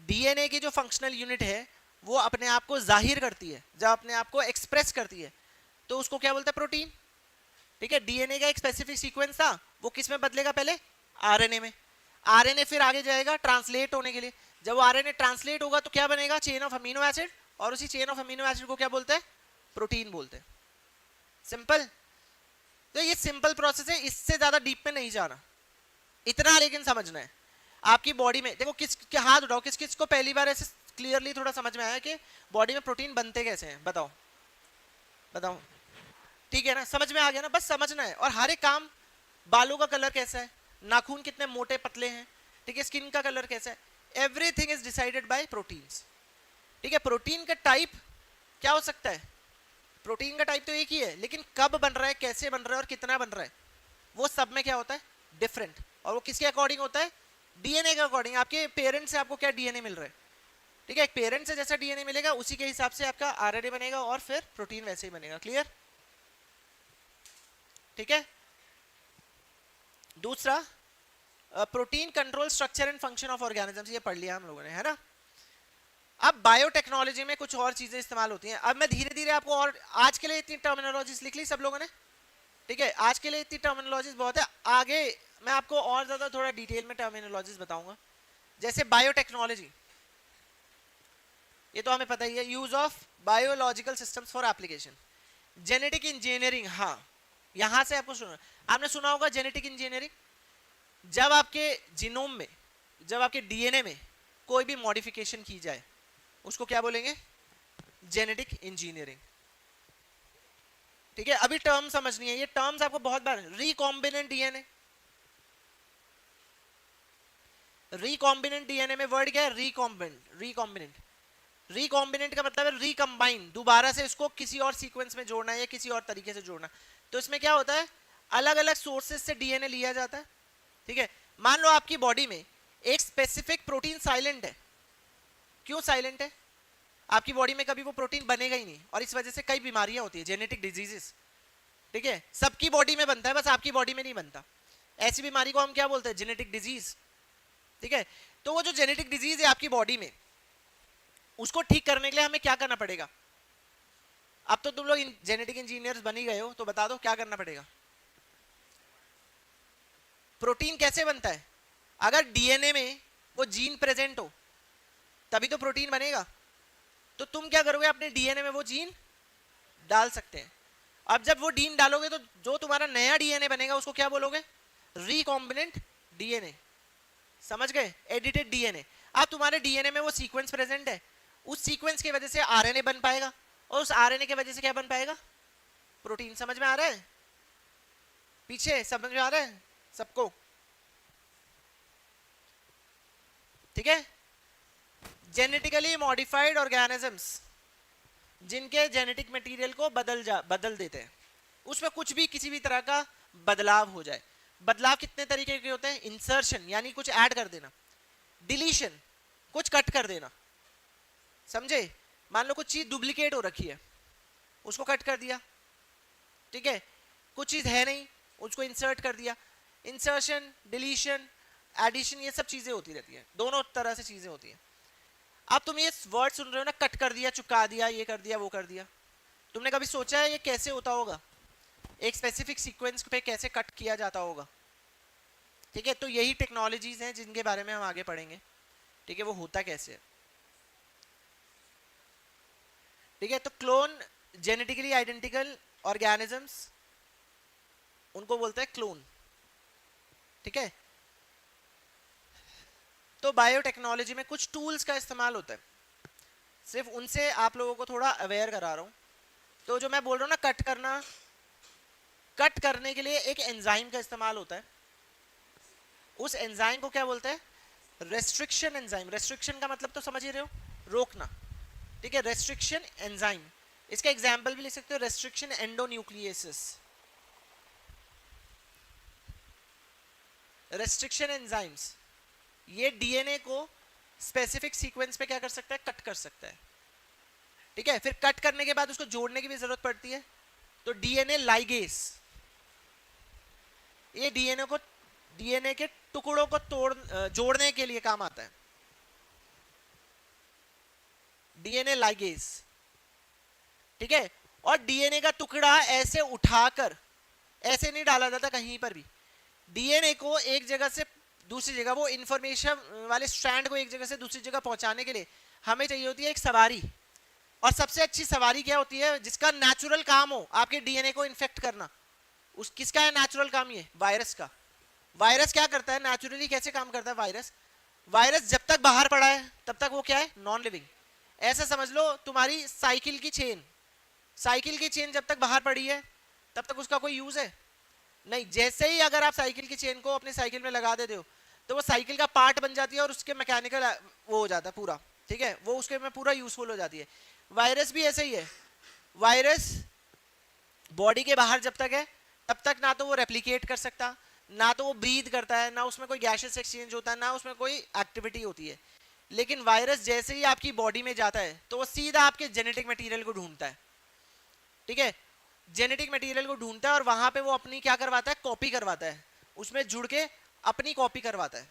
डीएनए की जो फंक्शनल यूनिट है वो अपने आप को जाहिर करती है, जब अपने आप को एक्सप्रेस करती है, तो उसको क्या बोलते हैं, प्रोटीन। ठीक है, डीएनए का एक स्पेसिफिक सीक्वेंस था, वो किस में बदलेगा, पहले आरएनए में। आरएनए फिर आगे जाएगा ट्रांसलेट होने के लिए, जब आरएनए ट्रांसलेट होगा तो क्या बनेगा, चेन ऑफ अमीनो एसिड, और उसी चेन ऑफ अमीनो एसिड को क्या बोलते हैं, प्रोटीन बोलते हैं। सिंपल। तो ये सिंपल प्रोसेस है, इससे ज्यादा डीप में नहीं जाना, इतना लेकिन समझना है। आपकी बॉडी में देखो, किस के हाथ उठाओ, किस किस को पहली बार ऐसे क्लियरली थोड़ा समझ में आया कि बॉडी में प्रोटीन बनते कैसे हैं, बताओ बताओ। ठीक है ना, समझ में आ गया ना, बस समझना है। और हर एक काम, बालों का कलर कैसा है, नाखून कितने मोटे पतले हैं, ठीक है, स्किन का कलर कैसा है, everything is decided by proteins. ठीक है, प्रोटीन का टाइप क्या हो सकता है, प्रोटीन का टाइप तो एक ही है, लेकिन कब बन रहा है, कैसे बन रहा है और कितना बन रहा है, वो सब में क्या होता है, डिफरेंट। और वो किसके अकॉर्डिंग होता है, डीएनए के अकॉर्डिंग। आपके पेरेंट्स से आपको क्या डीएनए मिल रहा है, ठीक है, एक पेरेंट से जैसा डीएनए मिलेगा उसी के हिसाब से आपका आरएनए बनेगा और फिर प्रोटीन वैसे ही बनेगा। क्लियर। ठीक है, दूसरा, protein control structure and function of organisms, ये पढ़ लिया हम लोगों ने, है ना। अब बायोटेक्नोलॉजी में कुछ और चीजें इस्तेमाल होती हैं। अब मैं धीरे धीरे आपको, और आज के लिए इतनी टर्मिनोलॉजीज लिख ली सब लोगों ने, ठीक है, आज के लिए इतनी टर्मिनोलॉजीज बहुत है। आगे मैं आपको और ज्यादा थोड़ा डिटेल में टर्मिनोलॉजीज बताऊंगा। जैसे बायोटेक्नोलॉजी, ये तो हमें पता ही है, use of biological systems for application. Genetic engineering, हाँ यहां से आपको सुना, आपने सुना होगा जेनेटिक इंजीनियरिंग। जब आपके जीनोम में, जब आपके डीएनए में कोई भी मॉडिफिकेशन की जाए उसको क्या बोलेंगे? Genetic engineering. ठीक है, अभी टर्म समझनी है, ये टर्म्स आपको बहुत बार, रिकॉम्बिनेंट डीएनए, रिकॉम्बिनेंट डीएनए में वर्ड क्या है? रिकॉम्बिनेंट। रिकॉम्बिनेंट, रिकॉम्बिनेंट का मतलब है रिकंबाइन, दोबारा से इसको किसी और सीक्वेंस में जोड़ना है या किसी और तरीके से जोड़ना। तो इसमें क्या होता है, अलग अलग सोर्सेज से डीएनए लिया जाता है। ठीक है, मान लो आपकी बॉडी में एक स्पेसिफिक प्रोटीन साइलेंट है। क्यों साइलेंट है? आपकी बॉडी में कभी वो प्रोटीन बनेगा ही नहीं, और इस वजह से कई बीमारियां होती है, जेनेटिक डिजीजेस। ठीक है, सबकी बॉडी में बनता है, बस आपकी बॉडी में नहीं बनता। ऐसी बीमारी को हम क्या बोलते हैं? Genetic disease. ठीक है, तो वो जो जेनेटिक डिजीज है आपकी बॉडी में, उसको ठीक करने के लिए हमें क्या करना पड़ेगा? अब तो तुम लोग जेनेटिक इंजीनियर्स बन ही गए हो, तो बता दो क्या करना पड़ेगा? प्रोटीन कैसे बनता है? अगर डीएनए में वो जीन प्रेजेंट हो तभी तो प्रोटीन बनेगा। तो तुम क्या करोगे? अपने डीएनए में वो जीन डाल सकते हैं। अब जब वो जीन डालोगे तो जो तुम्हारा नया डीएनए बनेगा उसको क्या बोलोगे? Recombinant DNA. समझ गए? Edited DNA. अब तुम्हारे डीएनए में वो सीक्वेंस प्रेजेंट है, उस सीक्वेंस की वजह से आरएनए बन पाएगा, और उस आरएनए की वजह से क्या बन पाएगा? प्रोटीन। समझ में आ रहा है? पीछे समझ में आ रहा है सबको? ठीक है, जेनेटिकली मॉडिफाइड ऑर्गेनिजम्स, जिनके जेनेटिक मटेरियल को बदल देते हैं, उसमें कुछ भी किसी भी तरह का बदलाव हो जाए। बदलाव कितने तरीके के होते हैं? इंसर्शन यानी कुछ ऐड कर देना, डिलीशन कुछ कट कर देना। समझे? मान लो कुछ चीज डुप्लीकेट हो रखी है, उसको कट कर दिया। ठीक है, कुछ चीज है नहीं, उसको इंसर्ट कर दिया। इंसर्शन, डिलीशन, एडिशन, ये सब चीजें होती रहती है, दोनों तरह से चीजें होती हैं। अब तुम ये वर्ड सुन रहे हो ना, कट कर दिया, चुका दिया, ये कर दिया, वो कर दिया। तुमने कभी सोचा है ये कैसे होता होगा? एक स्पेसिफिक सीक्वेंस पे कैसे कट किया जाता होगा? ठीक है, तो यही टेक्नोलॉजीज हैं जिनके बारे में हम आगे पढ़ेंगे। ठीक है, वो होता कैसे है। ठीक है, तो क्लोन, जेनेटिकली आइडेंटिकल ऑर्गेनिजम्स, उनको बोलते हैं क्लोन। ठीक है, तो बायोटेक्नोलॉजी में कुछ टूल्स का इस्तेमाल होता है, सिर्फ उनसे आप लोगों को थोड़ा अवेयर करा रहा हूं। तो जो मैं बोल रहा हूं ना, कट करना, कट करने के लिए एक एंजाइम का इस्तेमाल होता है। उस एंजाइम को क्या बोलते हैं? Restriction enzyme. रेस्ट्रिक्शन का मतलब तो समझ ही रहे हो, रोकना। ठीक है, रेस्ट्रिक्शन एंजाइम। इसका एग्जांपल भी लिख सकते हो, रेस्ट्रिक्शन एंडोन्यूक्लियेसिस। रेस्ट्रिक्शन एंजाइम्स ये डीएनए को स्पेसिफिक सीक्वेंस पे क्या कर सकता है? कट कर सकता है। ठीक है, फिर कट करने के बाद उसको जोड़ने की भी जरूरत पड़ती है, तो डीएनए लाइगेस, ये डीएनए को, डीएनए के टुकड़ों को जोड़ने के लिए काम आता है, डीएनए लाइगेस। ठीक है, और डीएनए का टुकड़ा ऐसे उठाकर, ऐसे नहीं डाला जाता कहीं पर भी। डीएनए को एक जगह से दूसरी जगह, वो इंफॉर्मेशन वाले स्ट्रैंड को एक जगह से दूसरी जगह पहुंचाने के लिए हमें चाहिए होती है एक सवारी। और सबसे अच्छी सवारी क्या होती है? जिसका नेचुरल काम हो आपके डीएनए को इन्फेक्ट करना। उस किसका है नेचुरल काम? ये वायरस का। वायरस क्या करता है नेचुरली? कैसे काम करता है वायरस? वायरस जब तक बाहर पड़ा है तब तक वो क्या है? Non living. ऐसा समझ लो तुम्हारी साइकिल की चेन, साइकिल की चेन जब तक बाहर पड़ी है तब तक उसका कोई यूज है नहीं। जैसे ही अगर आप साइकिल की चेन को अपने साइकिल में लगा देते हो तो वो साइकिल का पार्ट बन जाती है और उसके मैकेनिकल वो हो जाता है पूरा। ठीक है, वो उसके में पूरा यूजफुल हो जाती है। वायरस भी ऐसे ही है। वायरस बॉडी के बाहर जब तक है तब तक ना तो वो रेप्लिकेट कर सकता, ना तो वो ब्रीथ करता है, ना उसमें कोई गैसेस एक्सचेंज होता है, ना उसमें कोई एक्टिविटी होती है। लेकिन वायरस जैसे ही आपकी बॉडी में जाता है तो वो सीधा आपके जेनेटिक मटेरियल को ढूंढता है। ठीक है, जेनेटिक मटेरियल को ढूंढता है और वहां पे वो अपनी क्या करवाता है? कॉपी करवाता है, उसमें जुड़ के अपनी कॉपी करवाता है।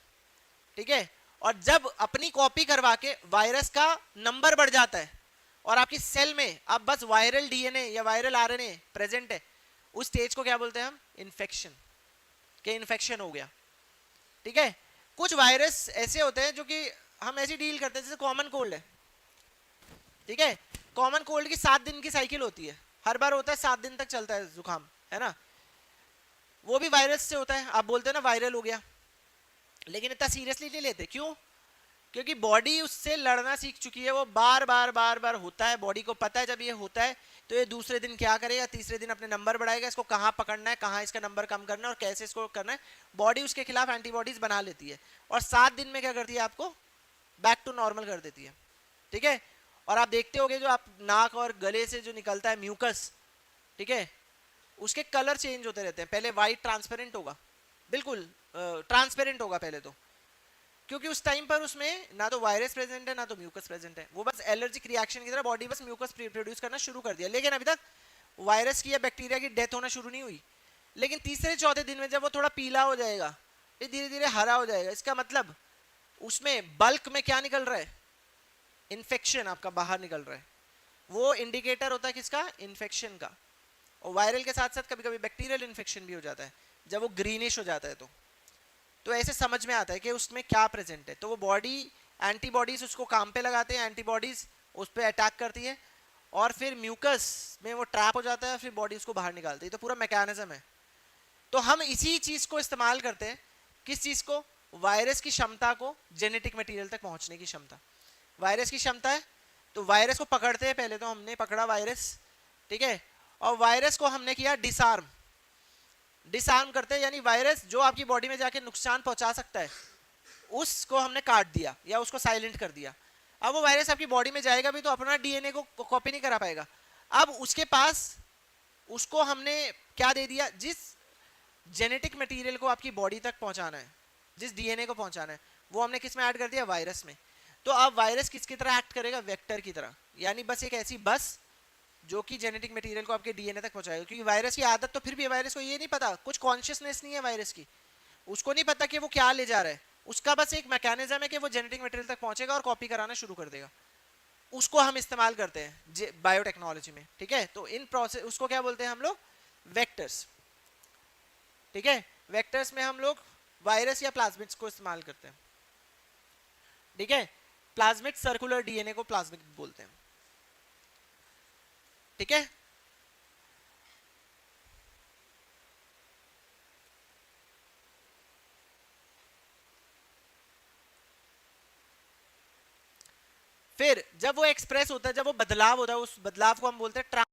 ठीक है, और जब अपनी कॉपी करवा के वायरस का नंबर बढ़ जाता है और आपकी सेल में अब बस वायरल डीएनए या वायरल आरएनए प्रेजेंट है, उस स्टेज को क्या बोलते हैं हम? इन्फेक्शन। के इन्फेक्शन हो गया। ठीक है, कुछ वायरस ऐसे होते हैं जो कि हम ऐसे डील करते हैं, जैसे कॉमन कोल्ड है। ठीक है, कॉमन कोल्ड की 7 दिन की साइकिल होती है, हर बार होता है 7 दिन तक चलता है जुकाम, है ना। वो भी वायरस से होता है, आप बोलते हैं ना वायरल हो गया, लेकिन इतना सीरियसली नहीं लेते। क्यों? क्योंकि बॉडी उससे लड़ना सीख चुकी है, वो बार बार बार बार होता है, बॉडी को पता है जब ये होता है तो ये दूसरे दिन क्या करेगा, तीसरे दिन अपने नंबर बढ़ाएगा, इसको कहाँ पकड़ना है, कहाँ इसका नंबर कम करना है और कैसे इसको करना है। बॉडी उसके खिलाफ एंटीबॉडीज बना लेती है और 7 दिन में क्या करती है, आपको बैक टू नॉर्मल कर देती है। ठीक है, और आप देखते होगे जो आप नाक और गले से जो निकलता है म्यूकस, ठीक है, उसके कलर चेंज होते रहते हैं। पहले वाइट ट्रांसपेरेंट होगा, बिल्कुल ट्रांसपेरेंट होगा पहले तो, क्योंकि उस टाइम पर उसमें ना तो वायरस प्रेजेंट है ना तो म्यूकस प्रेजेंट है। वो बस एलर्जिक रिएक्शन की तरह बॉडी बस म्यूकस प्रोड्यूस करना शुरू कर दिया, लेकिन अभी तक वायरस की या बैक्टीरिया की डेथ होना शुरू नहीं हुई। लेकिन तीसरे चौथे दिन में जब वो थोड़ा पीला हो जाएगा, फिर धीरे धीरे हरा हो जाएगा, इसका मतलब उसमें बल्क में क्या निकल रहा है, इन्फेक्शन आपका बाहर निकल रहा है। वो इंडिकेटर होता है किसका, इन्फेक्शन का। और वायरल के साथ साथ कभी कभी बैक्टीरियल इन्फेक्शन भी हो जाता है, जब वो ग्रीनिश हो जाता है तो ऐसे समझ में आता है कि उसमें क्या प्रेजेंट है। तो वो बॉडी एंटीबॉडीज उसको काम पे लगाते हैं, एंटीबॉडीज उस पर अटैक करती है और फिर म्यूकस में वो ट्रैप हो जाता है, फिर बॉडी उसको बाहर निकालती है। तो पूरा मैकेनिज्म है। तो हम इसी चीज को इस्तेमाल करते हैं, किस चीज को, वायरस की क्षमता को, जेनेटिक मटेरियल तक पहुंचने की क्षमता। वायरस की क्षमता है तो वायरस को पकड़ते हैं, पहले तो हमने पकड़ा वायरस, ठीक है, और वायरस को हमने किया डिसआर्म। डिसआर्म करते हैं यानी वायरस जो आपकी बॉडी में जाके नुकसान पहुंचा सकता है उसको हमने काट दिया या उसको साइलेंट कर दिया। अब वो वायरस आपकी बॉडी में जाएगा भी तो अपना डीएनए को कॉपी नहीं करा पाएगा। अब उसके पास उसको हमने क्या दे दिया, जिस जेनेटिक मटेरियल को आपकी बॉडी तक पहुंचाना है, जिस डीएनए को पहुंचाना है, वो हमने किस में ऐड कर दिया, वायरस में। तो अब वायरस किसकी तरह एक्ट करेगा, वेक्टर की तरह, यानी बस एक ऐसी बस जो कि जेनेटिक मटेरियल को आपके डीएनए तक पहुंचाएगा। क्योंकि वायरस की आदत तो फिर भी, वायरस को ये नहीं पता, कुछ कॉन्शियसनेस नहीं है वायरस की, उसको नहीं पता कि वो क्या ले जा रहा है, उसका बस एक मैकेनिज्म है कि वो जेनेटिक मटेरियल तक पहुंचेगा और कॉपी कराना शुरू कर देगा। उसको हम इस्तेमाल करते हैं बायोटेक्नोलॉजी में। ठीक है, तो इन प्रोसेस उसको क्या बोलते हैं हम लोग, वेक्टर्स। ठीक है, वेक्टर्स में हम लोग वायरस या प्लाज्मिड्स को इस्तेमाल करते हैं। ठीक है, प्लाज्मिड सर्कुलर डीएनए को प्लाज्मिड बोलते हैं। ठीक है, फिर जब वो एक्सप्रेस होता है, जब वो बदलाव होता है, उस बदलाव को हम बोलते हैं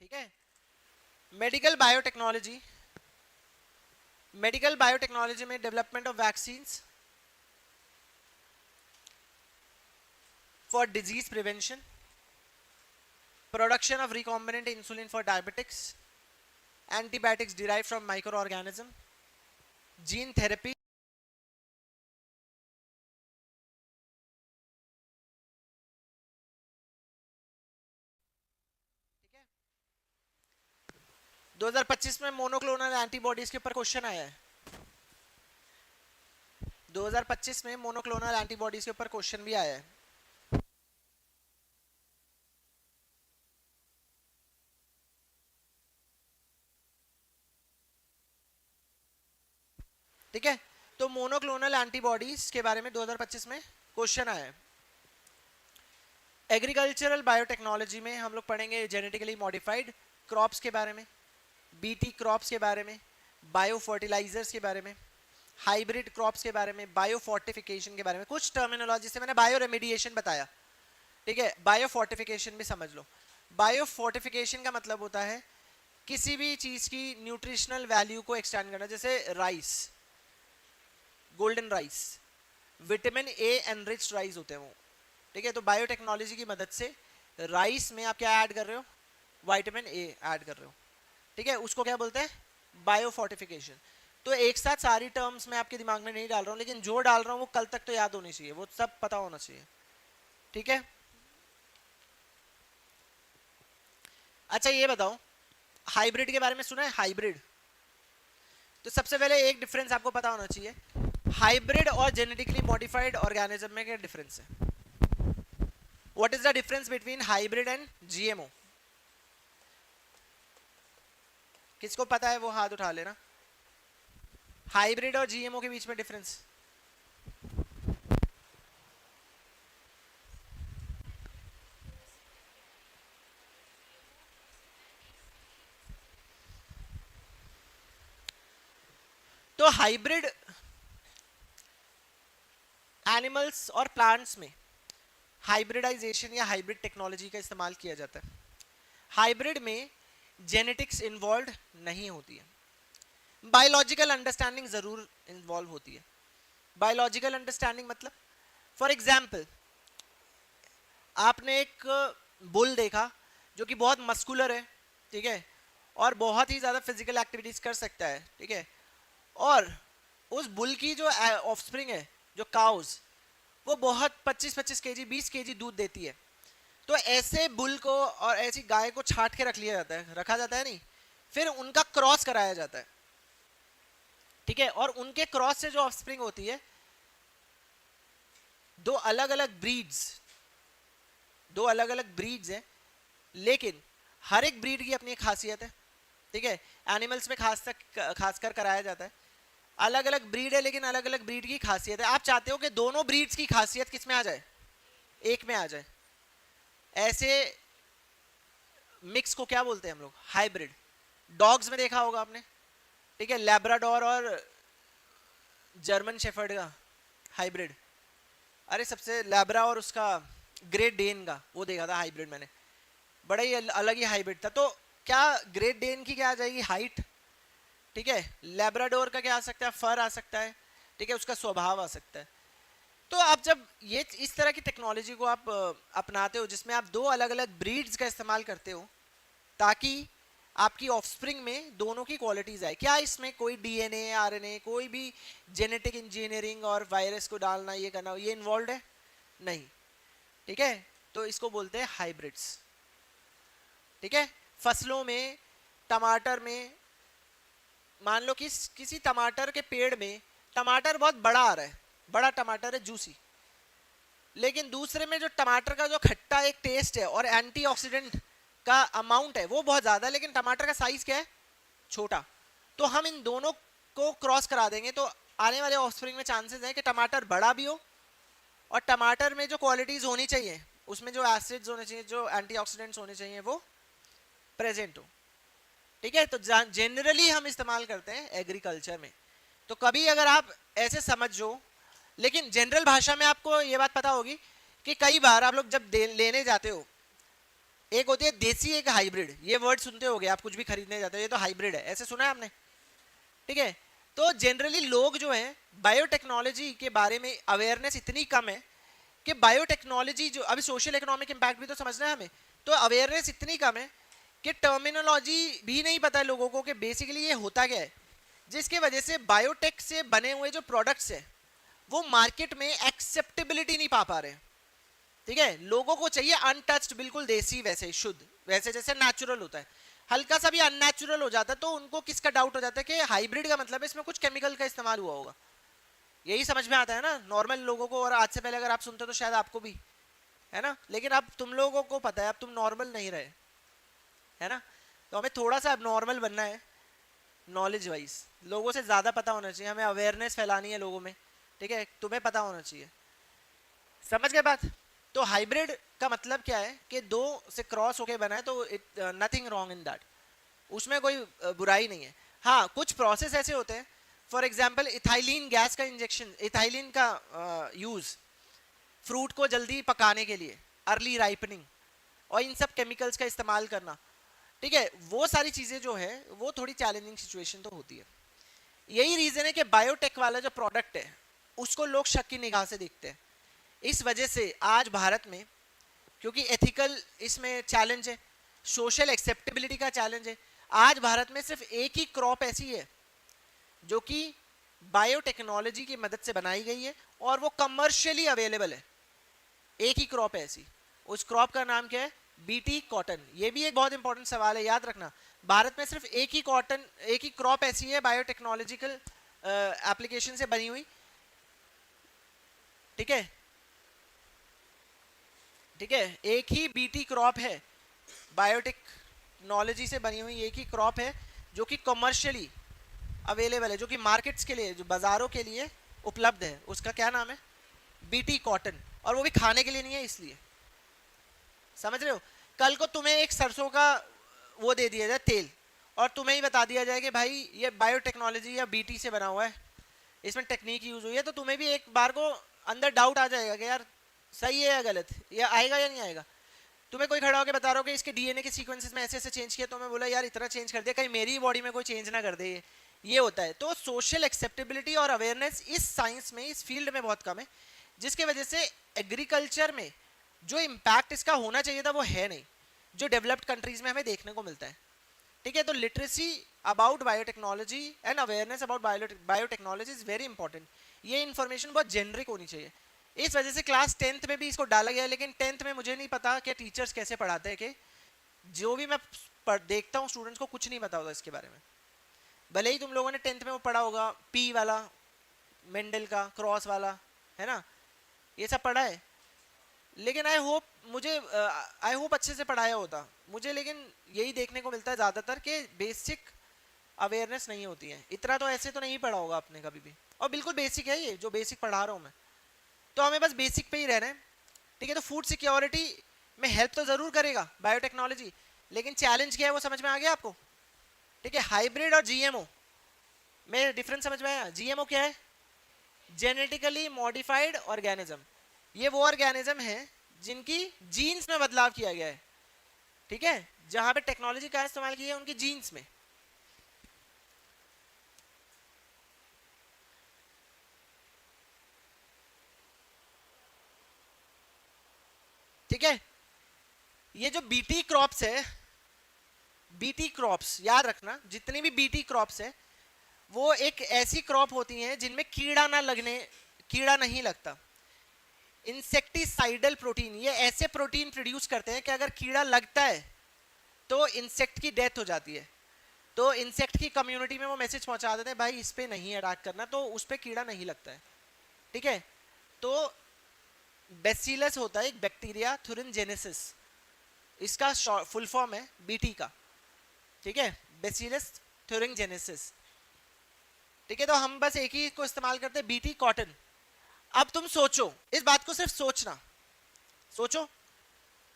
ठीक है, मेडिकल बायोटेक्नोलॉजी। मेडिकल बायोटेक्नोलॉजी में development of vaccines for disease prevention, production of recombinant insulin for diabetics, antibiotics derive from micro organism, gene therapy, 2025 में मोनोक्लोनल एंटीबॉडीज के ऊपर क्वेश्चन आया है। 2025 में मोनोक्लोनल एंटीबॉडीज के ऊपर क्वेश्चन भी आया है। ठीक है, तो मोनोक्लोनल एंटीबॉडीज के बारे में 2025 में क्वेश्चन आया है। एग्रीकल्चरल बायोटेक्नोलॉजी में हम लोग पढ़ेंगे जेनेटिकली मॉडिफाइड क्रॉप्स के बारे में, बीटी क्रॉप्स के बारे में, बायो फर्टिलाइजर्स के बारे में, हाइब्रिड क्रॉप्स के बारे में, बायो फोर्टिफिकेशन के बारे में। कुछ टर्मिनोलॉजी से मैंने बायो रेमेडिएशन बताया, ठीक है, बायो फोर्टिफिकेशन भी समझ लो। बायो फोर्टिफिकेशन का मतलब होता है किसी भी चीज की न्यूट्रिशनल वैल्यू को एक्सटेंड करना। जैसे rice, golden rice, vitamin A enriched rice होते हैं वो। ठीक है, तो बायोटेक्नोलॉजी की मदद से राइस में आप क्या ऐड कर रहे हो, विटामिन ए ऐड कर रहे हो। ठीक है, उसको क्या बोलते हैं, बायो फोर्टिफिकेशन। तो एक साथ सारी टर्म्स मैं आपके दिमाग में नहीं डाल रहा हूँ, लेकिन जो डाल रहा हूँ वो कल तक तो याद होनी चाहिए, वो सब पता होना चाहिए। ठीक है, अच्छा ये बताओ, हाइब्रिड के बारे में सुना है? हाइब्रिड, तो सबसे पहले एक डिफरेंस आपको पता होना चाहिए, हाइब्रिड और जेनेटिकली मॉडिफाइड ऑर्गेनिज्म में क्या डिफरेंस है? What is the difference between hybrid and GMO? किसको पता है वो हाथ उठा लेना। हाइब्रिड और जीएमओ के बीच में डिफरेंस? तो हाइब्रिड एनिमल्स और प्लांट्स में हाइब्रिडाइजेशन या हाइब्रिड टेक्नोलॉजी का इस्तेमाल किया जाता है। हाइब्रिड में जेनेटिक्स इन्वॉल्व नहीं होती है, बायोलॉजिकल अंडरस्टैंडिंग जरूर इन्वॉल्व होती है। बायोलॉजिकल अंडरस्टैंडिंग मतलब, फॉर एग्जाम्पल आपने एक बुल देखा जो कि बहुत मस्कुलर है, ठीक है, और बहुत ही ज़्यादा फिजिकल एक्टिविटीज़ कर सकता है, ठीक है, और उस बुल की जो ऑफस्प्रिंग है, जो काउज, वो बहुत 25-25 केजी 20 केजी दूध देती है। तो ऐसे बुल को और ऐसी गाय को छांट के रख लिया जाता है, रखा जाता है नहीं, फिर उनका क्रॉस कराया जाता है, ठीक है, और उनके क्रॉस से जो ऑफस्प्रिंग होती है, दो अलग अलग ब्रीड्स हैं, लेकिन हर एक ब्रीड की अपनी एक खासियत है, ठीक है। एनिमल्स में खासकर कराया जाता है, अलग अलग ब्रीड है लेकिन अलग अलग ब्रीड की खासियत है। आप चाहते हो कि दोनों ब्रीड्स की खासियत किस में आ जाए? एक में आ जाए। ऐसे मिक्स को क्या बोलते हैं हम लोग? हाइब्रिड। डॉग्स में देखा होगा आपने, ठीक है, लैब्राडोर और जर्मन शेफर्ड का हाइब्रिड। अरे सबसे लैब्रा और उसका ग्रेट डेन का वो देखा था हाइब्रिड मैंने, बड़ा ही अलग ही हाइब्रिड था। तो क्या ग्रेट डेन की क्या आ जाएगी? हाइट, ठीक है, लैब्राडोर का क्या आ सकता है? फर आ सकता है, ठीक है, उसका स्वभाव आ सकता है। तो आप जब ये इस तरह की टेक्नोलॉजी को आप अपनाते हो जिसमें आप दो अलग अलग ब्रीड्स का इस्तेमाल करते हो ताकि आपकी ऑफस्प्रिंग में दोनों की क्वालिटीज आए, क्या इसमें कोई डीएनए आरएनए कोई भी जेनेटिक इंजीनियरिंग और वायरस को डालना ये करना ये इन्वॉल्व है? नहीं, ठीक है। तो इसको बोलते हैं हाइब्रिड्स, ठीक है। फसलों में, टमाटर में, मान लो कि किसी टमाटर के पेड़ में टमाटर बहुत बड़ा आ रहा है, बड़ा टमाटर है, जूसी, लेकिन दूसरे में जो टमाटर का जो खट्टा एक टेस्ट है और एंटीऑक्सीडेंट का अमाउंट है वो बहुत ज़्यादा है, लेकिन टमाटर का साइज क्या है? छोटा। तो हम इन दोनों को क्रॉस करा देंगे तो आने वाले ऑफस्प्रिंग में चांसेस है कि टमाटर बड़ा भी हो और टमाटर में जो क्वालिटीज़ होनी चाहिए, उसमें जो एसिड्स होने चाहिए, जो एंटीऑक्सीडेंट्स होने चाहिए, वो प्रेजेंट हो, ठीक है। तो जनरली हम इस्तेमाल करते हैं एग्रीकल्चर में। तो कभी अगर आप ऐसे समझो, लेकिन जनरल भाषा में आपको ये बात पता होगी कि कई बार आप लोग जब लेने जाते हो, एक होती है देसी एक हाइब्रिड, ये वर्ड सुनते होगे आप कुछ भी खरीदने जाते हो, ये तो हाइब्रिड है, ऐसे सुना है आपने, ठीक है। तो जनरली लोग जो है बायोटेक्नोलॉजी के बारे में अवेयरनेस इतनी कम है कि बायोटेक्नोलॉजी जो अभी सोशल इकोनॉमिक इम्पैक्ट भी तो समझना है हमें, तो अवेयरनेस इतनी कम है कि टर्मिनोलॉजी भी नहीं पता है लोगों को कि बेसिकली ये होता क्या है, जिसकी वजह से बायोटेक से बने हुए जो प्रोडक्ट्स है वो मार्केट में एक्सेप्टेबिलिटी नहीं पा रहे हैं, ठीक है। लोगों को चाहिए अनटच्ड, बिल्कुल देसी, वैसे शुद्ध, वैसे जैसे नेचुरल होता है। हल्का सा भी अननेचुरल हो जाता है तो उनको किसका डाउट हो जाता है कि हाइब्रिड का मतलब है इसमें कुछ केमिकल का इस्तेमाल हुआ होगा। यही समझ में आता है ना नॉर्मल लोगों को, और आज से पहले अगर आप सुनते तो शायद आपको भी, है ना, लेकिन अब तुम लोगों को पता है, अब तुम नॉर्मल नहीं रहे, है ना। तो हमें थोड़ा सा अब नॉर्मल बनना है, नॉलेज वाइज लोगों से ज़्यादा पता होना चाहिए, हमें अवेयरनेस फैलानी है लोगों में, ठीक है, तुम्हें पता होना चाहिए। समझ गए बात? तो हाइब्रिड का मतलब क्या है कि दो से क्रॉस होके बना है, तो नथिंग रॉन्ग इन दैट, उसमें कोई बुराई नहीं है। हाँ, कुछ प्रोसेस ऐसे होते हैं, फॉर एग्जांपल इथाइलिन गैस का इंजेक्शन, इथाइलिन का यूज़ फ्रूट को जल्दी पकाने के लिए, अर्ली राइपनिंग, और इन सब केमिकल्स का इस्तेमाल करना, ठीक है, वो सारी चीज़ें जो है वो थोड़ी चैलेंजिंग सिचुएशन तो होती है। यही रीज़न है कि बायोटेक वाला जो प्रोडक्ट है उसको लोग शक की निगाह से देखते हैं। इस वजह से आज भारत में, क्योंकि एथिकल इसमें चैलेंज है, सोशल एक्सेप्टेबिलिटी का चैलेंज है, आज भारत में सिर्फ एक ही क्रॉप ऐसी है जो कि बायोटेक्नोलॉजी की मदद से बनाई गई है और वो कमर्शियली अवेलेबल है। एक ही क्रॉप है ऐसी, उस क्रॉप का नाम क्या है? बीटी कॉटन, ये भी एक बहुत इंपॉर्टेंट सवाल है, याद रखना। भारत में सिर्फ एक ही कॉटन, एक ही क्रॉप ऐसी है बायोटेक्नोलॉजिकल एप्लीकेशन से बनी हुई, ठीक है, ठीक है, एक ही बीटी क्रॉप है बायोटेक्नोलॉजी से बनी हुई, एक ही क्रॉप है जो कि कमर्शियली अवेलेबल है, जो कि मार्केट्स के लिए, जो बाजारों के लिए उपलब्ध है, उसका क्या नाम है? BT cotton. और वो भी खाने के लिए नहीं है, इसलिए, समझ रहे हो? कल को तुम्हें एक सरसों का वो दे दिया जाए तेल, और तुम्हें ही बता दिया जाए कि भाई ये बायोटेक्नोलॉजी या बीटी से बना हुआ है, इसमें टेक्निक यूज हुई है, तो तुम्हें भी एक बार को अंदर डाउट आ जाएगा कि यार सही है या गलत, ये आएगा या नहीं आएगा। तुम्हें कोई खड़ा होकर बता रहा हो कि इसके डीएनए के सीक्वेंसेस में ऐसे ऐसे चेंज किया, तो मैं बोला यार इतना चेंज कर दिया, कहीं मेरी बॉडी में कोई चेंज ना कर दे, ये होता है। तो सोशल एक्सेप्टेबिलिटी और अवेयरनेस इस साइंस में, इस फील्ड में बहुत कम है, जिसके वजह से एग्रीकल्चर में जो इम्पैक्ट इसका होना चाहिए था वो है नहीं, जो डेवलप्ड कंट्रीज में हमें देखने को मिलता है, ठीक है। तो literacy about biotechnology and awareness about biotechnology is very important. ये इन्फॉर्मेशन बहुत जेनरिक होनी चाहिए, इस वजह से क्लास 10th में भी इसको डाला गया है, लेकिन 10th में मुझे नहीं पता कि टीचर्स कैसे पढ़ाते हैं, कि जो भी मैं देखता हूँ स्टूडेंट्स को कुछ नहीं पता होता इसके बारे में। भले ही तुम लोगों ने 10th में वो पढ़ा होगा, पी वाला, मेंडल का क्रॉस वाला, है ना, ये सब पढ़ा है, लेकिन आई होप अच्छे से पढ़ाया होता मुझे, लेकिन यही देखने को मिलता है ज़्यादातर कि बेसिक अवेयरनेस नहीं होती है। इतना तो ऐसे तो नहीं पढ़ा होगा आपने कभी भी, और बिल्कुल बेसिक है ये जो बेसिक पढ़ा रहा हूँ मैं, तो हमें बस बेसिक पे ही रहना है, ठीक है। तो फूड सिक्योरिटी में हेल्प तो ज़रूर करेगा बायोटेक्नोलॉजी, लेकिन चैलेंज क्या है वो समझ में आ गया आपको, ठीक है। हाइब्रिड और जीएमओ में डिफरेंस समझ में आया? जीएमओ क्या है? Genetically modified organism. ये वो ऑर्गेनिज्म है जिनकी जीन्स में बदलाव किया गया है, ठीक है, जहां पे टेक्नोलॉजी का इस्तेमाल किया है उनकी जीन्स में, ठीक है। ये जो बीटी क्रॉप्स है, बीटी क्रॉप्स याद रखना, जितनी भी बीटी क्रॉप्स है वो एक ऐसी क्रॉप होती हैं जिनमें कीड़ा नहीं लगता। इंसेक्टिसाइडल प्रोटीन, ये ऐसे प्रोटीन प्रोड्यूस करते हैं कि अगर कीड़ा लगता है तो इंसेक्ट की डेथ हो जाती है, तो इंसेक्ट की कम्युनिटी में वो मैसेज पहुंचा देते हैं भाई इस पे नहीं अटैक करना, तो उस पे कीड़ा नहीं लगता है, ठीक है। तो बेसिलस होता है एक बैक्टीरिया, थुरिनजेनेसिस, इसका फुल फॉर्म है बीटी का, ठीक है, बेसिलस थुरिनजेनेसिस, ठीक है। तो हम बस एक ही को इस्तेमाल करते हैं, बीटी कॉटन। अब तुम सोचो, इस बात को सिर्फ सोचना, सोचो,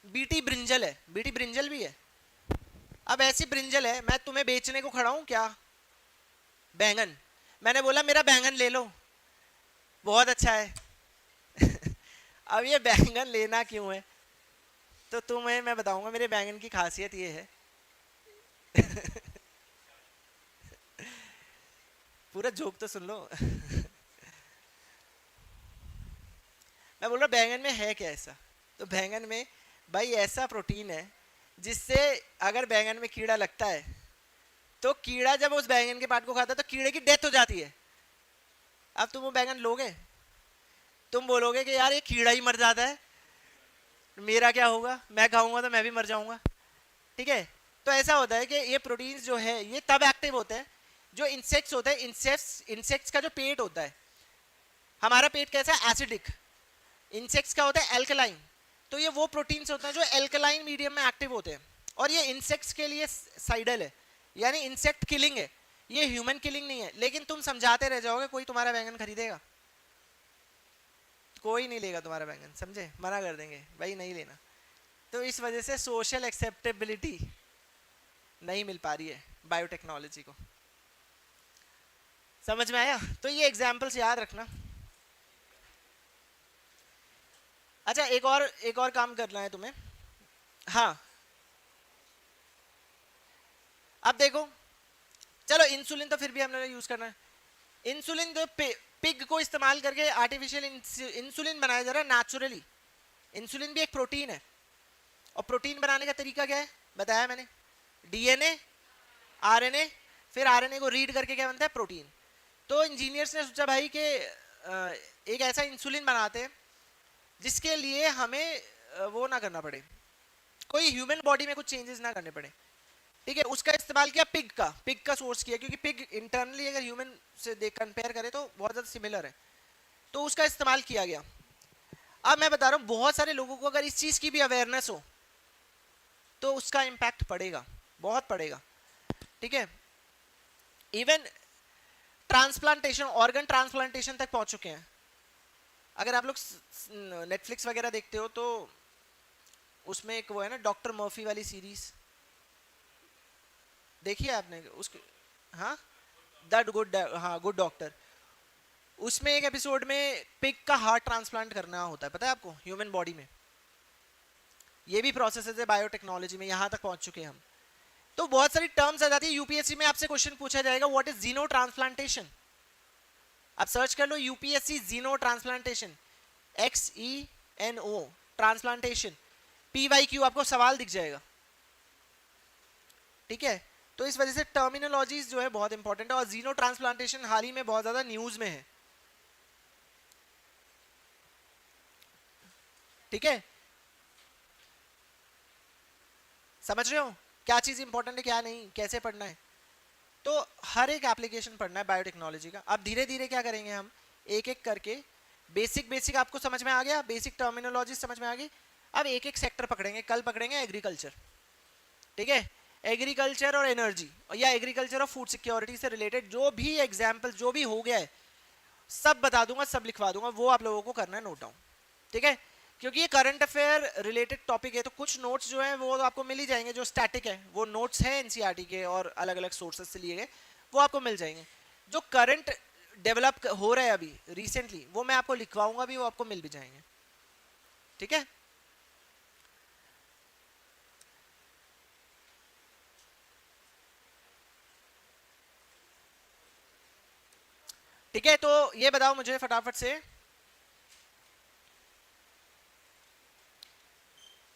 बीटी ब्रिंजल है, बीटी ब्रिंजल भी है, अब ऐसी ब्रिंजल है, मैं तुम्हें बेचने को खड़ा हूं क्या, बैंगन, मैंने बोला मेरा बैंगन ले लो, बहुत अच्छा है अब ये बैंगन लेना क्यों है, तो तुम्हें मैं बताऊंगा मेरे बैंगन की खासियत ये है पूरा जोक तो सुन लो मैं बोल रहा बैंगन में है क्या ऐसा, तो बैंगन में भाई ऐसा प्रोटीन है जिससे अगर बैंगन में कीड़ा लगता है तो कीड़ा जब उस बैंगन के पार्ट को खाता है तो कीड़े की डेथ हो जाती है। अब तुम वो बैंगन लोगे, तुम बोलोगे कि यार ये कीड़ा ही मर जाता है, मेरा क्या होगा, मैं खाऊंगा तो मैं भी मर जाऊंगा, ठीक है। तो ऐसा होता है कि ये प्रोटीन्स जो है ये तब एक्टिव होते हैं जो इंसेक्ट्स होते हैं, इंसेक्ट्स का जो पेट होता है, हमारा पेट कैसा है, एसिडिक, इंसेक्ट्स का होता है एल्कलाइन, तो ये वो प्रोटीन्स होते हैं जो एल्कलाइन मीडियम में एक्टिव होते हैं, और ये इंसेक्ट्स के लिए साइडल है, यानी इंसेक्ट किलिंग है, ये ह्यूमन किलिंग नहीं है। लेकिन तुम समझाते रह जाओगे, कोई तुम्हारा बैंगन खरीदेगा? कोई नहीं लेगा तुम्हारा बैंगन, समझे, मना कर देंगे भाई नहीं लेना। तो इस वजह से सोशल एक्सेप्टेबिलिटी नहीं मिल पा रही है बायोटेक्नोलॉजी को, समझ में आया? तो ये एग्जाम्पल्स याद रखना। अच्छा एक और काम करना है तुम्हें, हाँ अब देखो, चलो इंसुलिन तो फिर भी हमने यूज करना है, इंसुलिन जो पिग को इस्तेमाल करके आर्टिफिशियल इंसुलिन बनाया जा रहा है नेचुरली। इंसुलिन भी एक प्रोटीन है, और प्रोटीन बनाने का तरीका क्या है बताया मैंने, डीएनए, आरएनए, फिर आरएनए को रीड करके क्या बनता है, प्रोटीन। तो इंजीनियर्स ने सोचा भाई कि एक ऐसा इंसुलिन बनाते हैं जिसके लिए हमें वो ना करना पड़े, कोई ह्यूमन बॉडी में कुछ चेंजेस ना करने पड़े, ठीक है। उसका इस्तेमाल किया पिग का सोर्स किया, क्योंकि पिग इंटरनली अगर ह्यूमन से देख कंपेयर करें तो बहुत ज़्यादा सिमिलर है, तो उसका इस्तेमाल किया गया। अब मैं बता रहा हूँ बहुत सारे लोगों को अगर इस चीज़ की भी अवेयरनेस हो तो उसका इम्पैक्ट पड़ेगा, बहुत पड़ेगा, ठीक है। इवन ट्रांसप्लांटेशन, ऑर्गन ट्रांसप्लांटेशन तक पहुंच चुके हैं। अगर आप लोग नेटफ्लिक्स वगैरह देखते हो तो उसमें एक वो है ना डॉक्टर मर्फी वाली सीरीज, देखिए आपने उसको? हाँ, दैट गुड, हाँ गुड डॉक्टर। उसमें एक एपिसोड में पिग का हार्ट ट्रांसप्लांट करना होता है, पता है आपको, ह्यूमन बॉडी में। ये भी प्रोसेस है बायोटेक्नोलॉजी में, यहाँ तक पहुंच चुके हैं हम। तो बहुत सारी टर्म्स आ जाती है। यूपीएससी में आपसे क्वेश्चन पूछा जाएगा व्हाट इज जीनो ट्रांसप्लांटेशन, आप सर्च कर लो यूपीएससी जीनो ट्रांसप्लांटेशन, XENO ट्रांसप्लांटेशन, PYQ आपको सवाल दिख जाएगा, ठीक है। तो इस वजह से टर्मिनोलॉजीज जो है बहुत इंपॉर्टेंट है, और जीनो ट्रांसप्लांटेशन हाल ही में बहुत ज्यादा न्यूज में है, ठीक है। समझ रहे हो क्या चीज इंपॉर्टेंट है क्या नहीं, कैसे पढ़ना है। तो हर एक एप्लीकेशन पढ़ना है बायोटेक्नोलॉजी का। अब धीरे धीरे क्या करेंगे हम, एक एक करके बेसिक आपको समझ में आ गया, बेसिक टर्मिनोलॉजी समझ में आ गई। अब एक एक सेक्टर पकड़ेंगे, कल पकड़ेंगे एग्रीकल्चर, ठीक है। एग्रीकल्चर और एनर्जी, या एग्रीकल्चर और फूड सिक्योरिटी से रिलेटेड जो भी एग्जाम्पल जो भी हो गया है सब बता दूंगा, सब लिखवा दूंगा, वो आप लोगों को करना है नोट डाउन, ठीक है। क्योंकि ये करंट अफेयर रिलेटेड टॉपिक है, तो कुछ नोट्स जो है वो आपको मिल ही जाएंगे, जो स्टैटिक है वो नोट्स है एनसीईआरटी के और अलग अलग सोर्सेज से लिए गए, वो आपको मिल जाएंगे। जो करंट डेवलप हो रहा है अभी रिसेंटली, वो मैं आपको लिखवाऊंगा भी, वो आपको मिल भी जाएंगे, ठीक है। ठीक है, तो ये बताओ मुझे फटाफट से,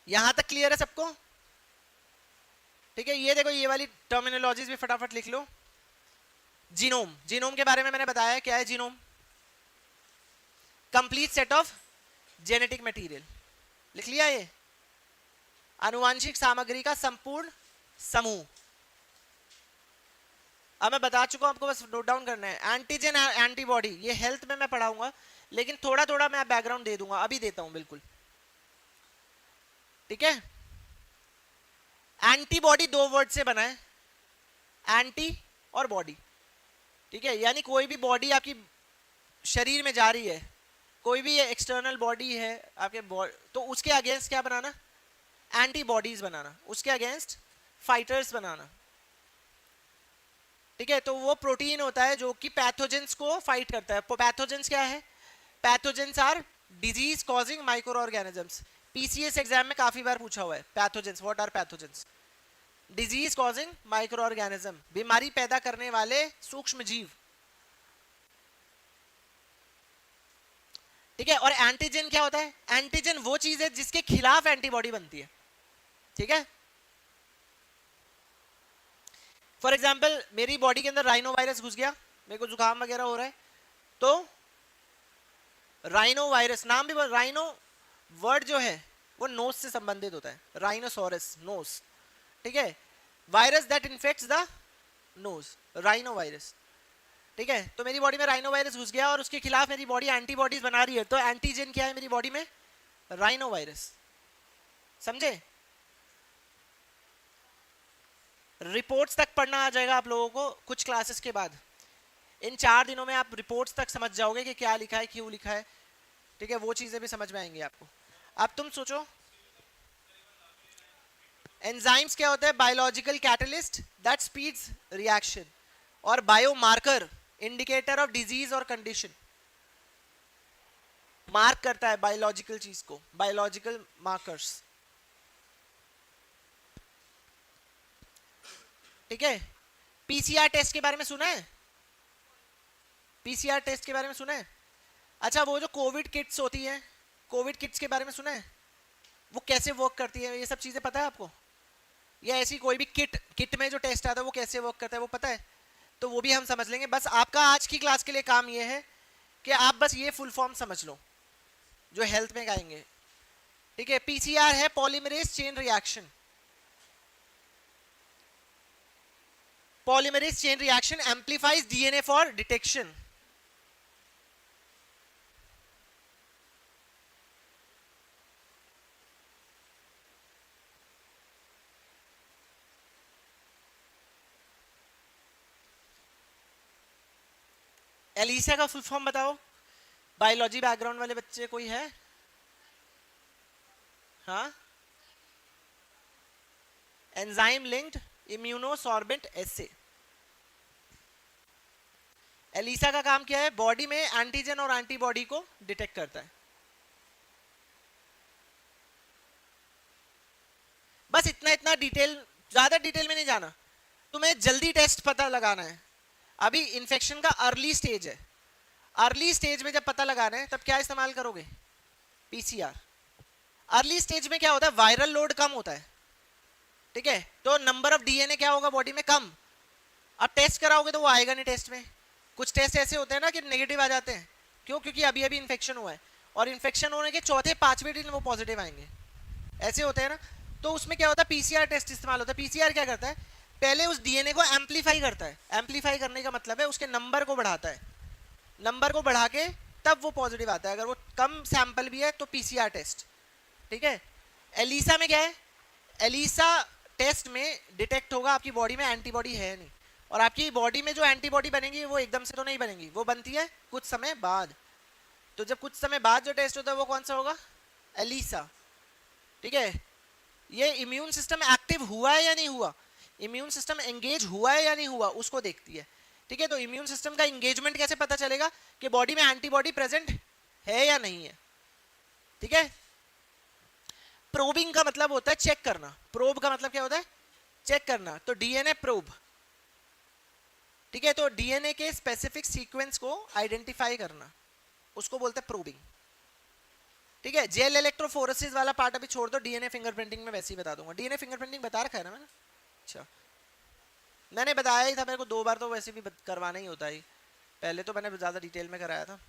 यहां तक क्लियर है सबको? ठीक है, ये देखो ये वाली टर्मिनोलॉजीज भी फटाफट लिख लो। जीनोम, जीनोम के बारे में मैंने बताया क्या है genome, complete set of genetic material, लिख लिया ये, आनुवांशिक सामग्री का संपूर्ण समूह। अब मैं बता चुका हूं, आपको बस नोट डाउन करना है। एंटीजन एंटीबॉडी, ये हेल्थ में मैं पढ़ाऊंगा, लेकिन थोड़ा थोड़ा मैं बैकग्राउंड दे दूंगा, अभी देता हूं बिल्कुल, ठीक है। एंटीबॉडी दो वर्ड से बना है, एंटी और बॉडी, ठीक है। यानी कोई भी बॉडी आपकी शरीर में जा रही है, कोई भी एक्सटर्नल बॉडी है आपके तो उसके अगेंस्ट क्या बनाना, एंटीबॉडीज बनाना, उसके अगेंस्ट फाइटर्स बनाना, ठीक है। तो वो प्रोटीन होता है जो कि पैथोजेंस को फाइट करता है। पैथोजेंस क्या है, pathogens are disease causing micro organisms. PCS exam में काफी बार पूछा हुआ है pathogens, what are pathogens, disease causing micro organism, बीमारी पैदा करने वाले सूक्ष्म जीव, ठीक है। और एंटीजन क्या होता है, एंटीजन वो चीज है जिसके खिलाफ एंटीबॉडी बनती है, ठीक है। फॉर एग्जाम्पल मेरी बॉडी के अंदर राइनो वायरस घुस गया, मेरे को जुकाम वगैरह हो रहा है, तो राइनो वायरस, नाम भी राइनो वर्ड जो है वो नोज से संबंधित होता है, राइनोसोरस नोज, ठीक है। Virus that infects the nose, rhino virus, ठीक है। तो मेरी बॉडी में राइनो वायरस घुस गया और उसके खिलाफ मेरी बॉडी एंटीबॉडीज बना रही है, तो एंटीजन क्या है मेरी बॉडी में, राइनो वायरस, समझे। रिपोर्ट्स तक पढ़ना आ जाएगा आप लोगों को कुछ क्लासेस के बाद, इन 4 दिनों में आप रिपोर्ट्स तक समझ जाओगे कि क्या लिखा है, क्यों लिखा है, ठीक है। वो चीजें भी समझ में आएंगी आपको। अब तुम सोचो एंजाइम्स क्या होता है, biological catalyst that speeds reaction, और बायोमार्कर इंडिकेटर ऑफ डिजीज और कंडीशन, मार्क करता है बायोलॉजिकल चीज को, बायोलॉजिकल मार्कर्स, ठीक है। पीसीआर टेस्ट के बारे में सुना है, पीसीआर टेस्ट के बारे में सुना है? अच्छा, वो जो कोविड किट्स होती है, कोविड किट्स के बारे में सुना है, वो कैसे वर्क करती है, ये सब चीजें पता है आपको? या ऐसी कोई भी किट में जो टेस्ट आता है वो कैसे वर्क करता है वो पता है? तो वो भी हम समझ लेंगे। बस आपका आज की क्लास के लिए काम ये है कि आप बस ये फुल फॉर्म समझ लो जो हेल्थ में गाएंगे, ठीक है, पीसीआर है polymerase chain reaction, polymerase chain reaction amplifies DNA for detection. ELISA का फुल फॉर्म बताओ, बायोलॉजी बैकग्राउंड वाले बच्चे कोई है? हाँ, enzyme linked immunosorbent assay. ELISA का काम क्या है? बॉडी में एंटीजन और एंटीबॉडी को डिटेक्ट करता है। बस इतना इतना डिटेल, ज्यादा डिटेल में नहीं जाना, तुम्हें जल्दी टेस्ट पता लगाना है। अभी इन्फेक्शन का अर्ली स्टेज है, अर्ली स्टेज में जब पता लगाना है तब क्या इस्तेमाल करोगे? पीसीआर। अर्ली स्टेज में क्या होता है? वायरल लोड कम होता है, ठीक है, तो नंबर ऑफ डीएनए क्या होगा बॉडी में? कम। अब टेस्ट कराओगे तो वो आएगा नहीं टेस्ट में। कुछ टेस्ट ऐसे होते हैं ना कि नेगेटिव आ जाते हैं, क्यों? क्योंकि अभी अभी इन्फेक्शन हुआ है, और इन्फेक्शन होने के चौथे पांचवें दिन वो पॉजिटिव आएंगे, ऐसे होते हैं ना। तो उसमें क्या होता है? पीसीआर टेस्ट इस्तेमाल होता है। पीसीआर क्या करता है? पहले उस डीएनए को एम्पलीफाई करता है। एम्पलीफाई करने का मतलब है उसके नंबर को बढ़ाता है, नंबर को बढ़ा के तब वो पॉजिटिव आता है। अगर वो कम सैंपल भी है तो पीसीआर टेस्ट, ठीक है। एलिसा में क्या है? एलिसा टेस्ट में डिटेक्ट होगा आपकी बॉडी में एंटीबॉडी है नहीं, और आपकी बॉडी में जो एंटीबॉडी बनेगी वो एकदम से तो नहीं बनेगी, वो बनती है कुछ समय बाद। तो जब कुछ समय बाद जो टेस्ट होता है वो कौन सा होगा? एलिसा, ठीक है। ये इम्यून सिस्टम एक्टिव हुआ है या नहीं हुआ, इम्यून सिस्टम एंगेज हुआ है या नहीं हुआ, उसको देखती है, ठीक है। तो इम्यून सिस्टम का एंगेजमेंट कैसे पता चलेगा कि बॉडी में एंटीबॉडी प्रेजेंट है या नहीं है, ठीक है। प्रोबिंग का मतलब होता है चेक करना, प्रोब का मतलब क्या होता है? चेक करना। तो डीएनए प्रोब, ठीक है, तो डीएनए के स्पेसिफिक सीक्वेंस को आइडेंटिफाई करना, उसको बोलते हैं प्रोबिंग, ठीक है। जेल इलेक्ट्रोफोरेसिस वाला पार्ट अभी छोड़ दो, डीएनए फिंगरप्रिंटिंग में वैसे ही बता दूंगा। डीएनए फिंगरप्रिंटिंग बता रखा है ना मैंने? अच्छा, मैंने बताया ही था, मेरे को 2 बार तो वैसे भी करवाना ही होता है, पहले तो मैंने ज़्यादा डिटेल में कराया था,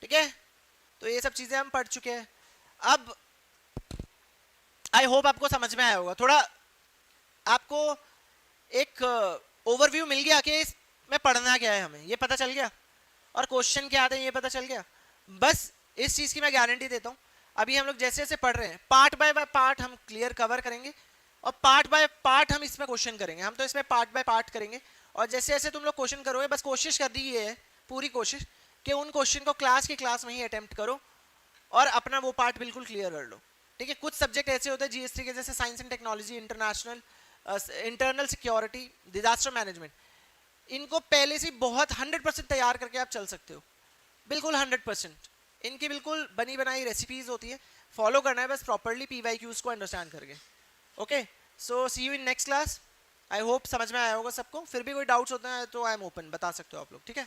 ठीक है। तो ये सब चीज़ें हम पढ़ चुके हैं। अब आई होप आपको समझ में आया होगा, थोड़ा आपको एक ओवरव्यू मिल गया कि इसमें पढ़ना क्या है, हमें ये पता चल गया, और क्वेश्चन क्या आते हैं ये पता चल गया। बस इस चीज़ की मैं गारंटी देता हूँ, अभी हम लोग जैसे जैसे पढ़ रहे हैं पार्ट बाय पार्ट हम क्लियर कवर करेंगे, और पार्ट बाय पार्ट हम इसमें क्वेश्चन करेंगे। हम तो इसमें पार्ट बाय पार्ट करेंगे, और जैसे जैसे तुम लोग क्वेश्चन करोगे, बस कोशिश कर दी ये है, पूरी कोशिश कि उन क्वेश्चन को क्लास की क्लास में ही अटेम्प्ट करो और अपना वो पार्ट बिल्कुल क्लियर कर लो, ठीक है। कुछ सब्जेक्ट ऐसे होते हैं जीएसटी के, जैसे science and technology, international, internal security, disaster management, इनको पहले से बहुत 100% तैयार करके आप चल सकते हो, बिल्कुल 100%। इनकी बिल्कुल बनी बनाई रेसिपीज होती है, फॉलो करना है बस प्रॉपरली पीवाईक्यूज को अंडरस्टैंड करके। Okay, so see you in next class. I hope समझ में आया होगा सबको। फिर भी कोई डाउट्स होते हैं तो आई एम ओपन, बता सकते हो आप लोग, ठीक है।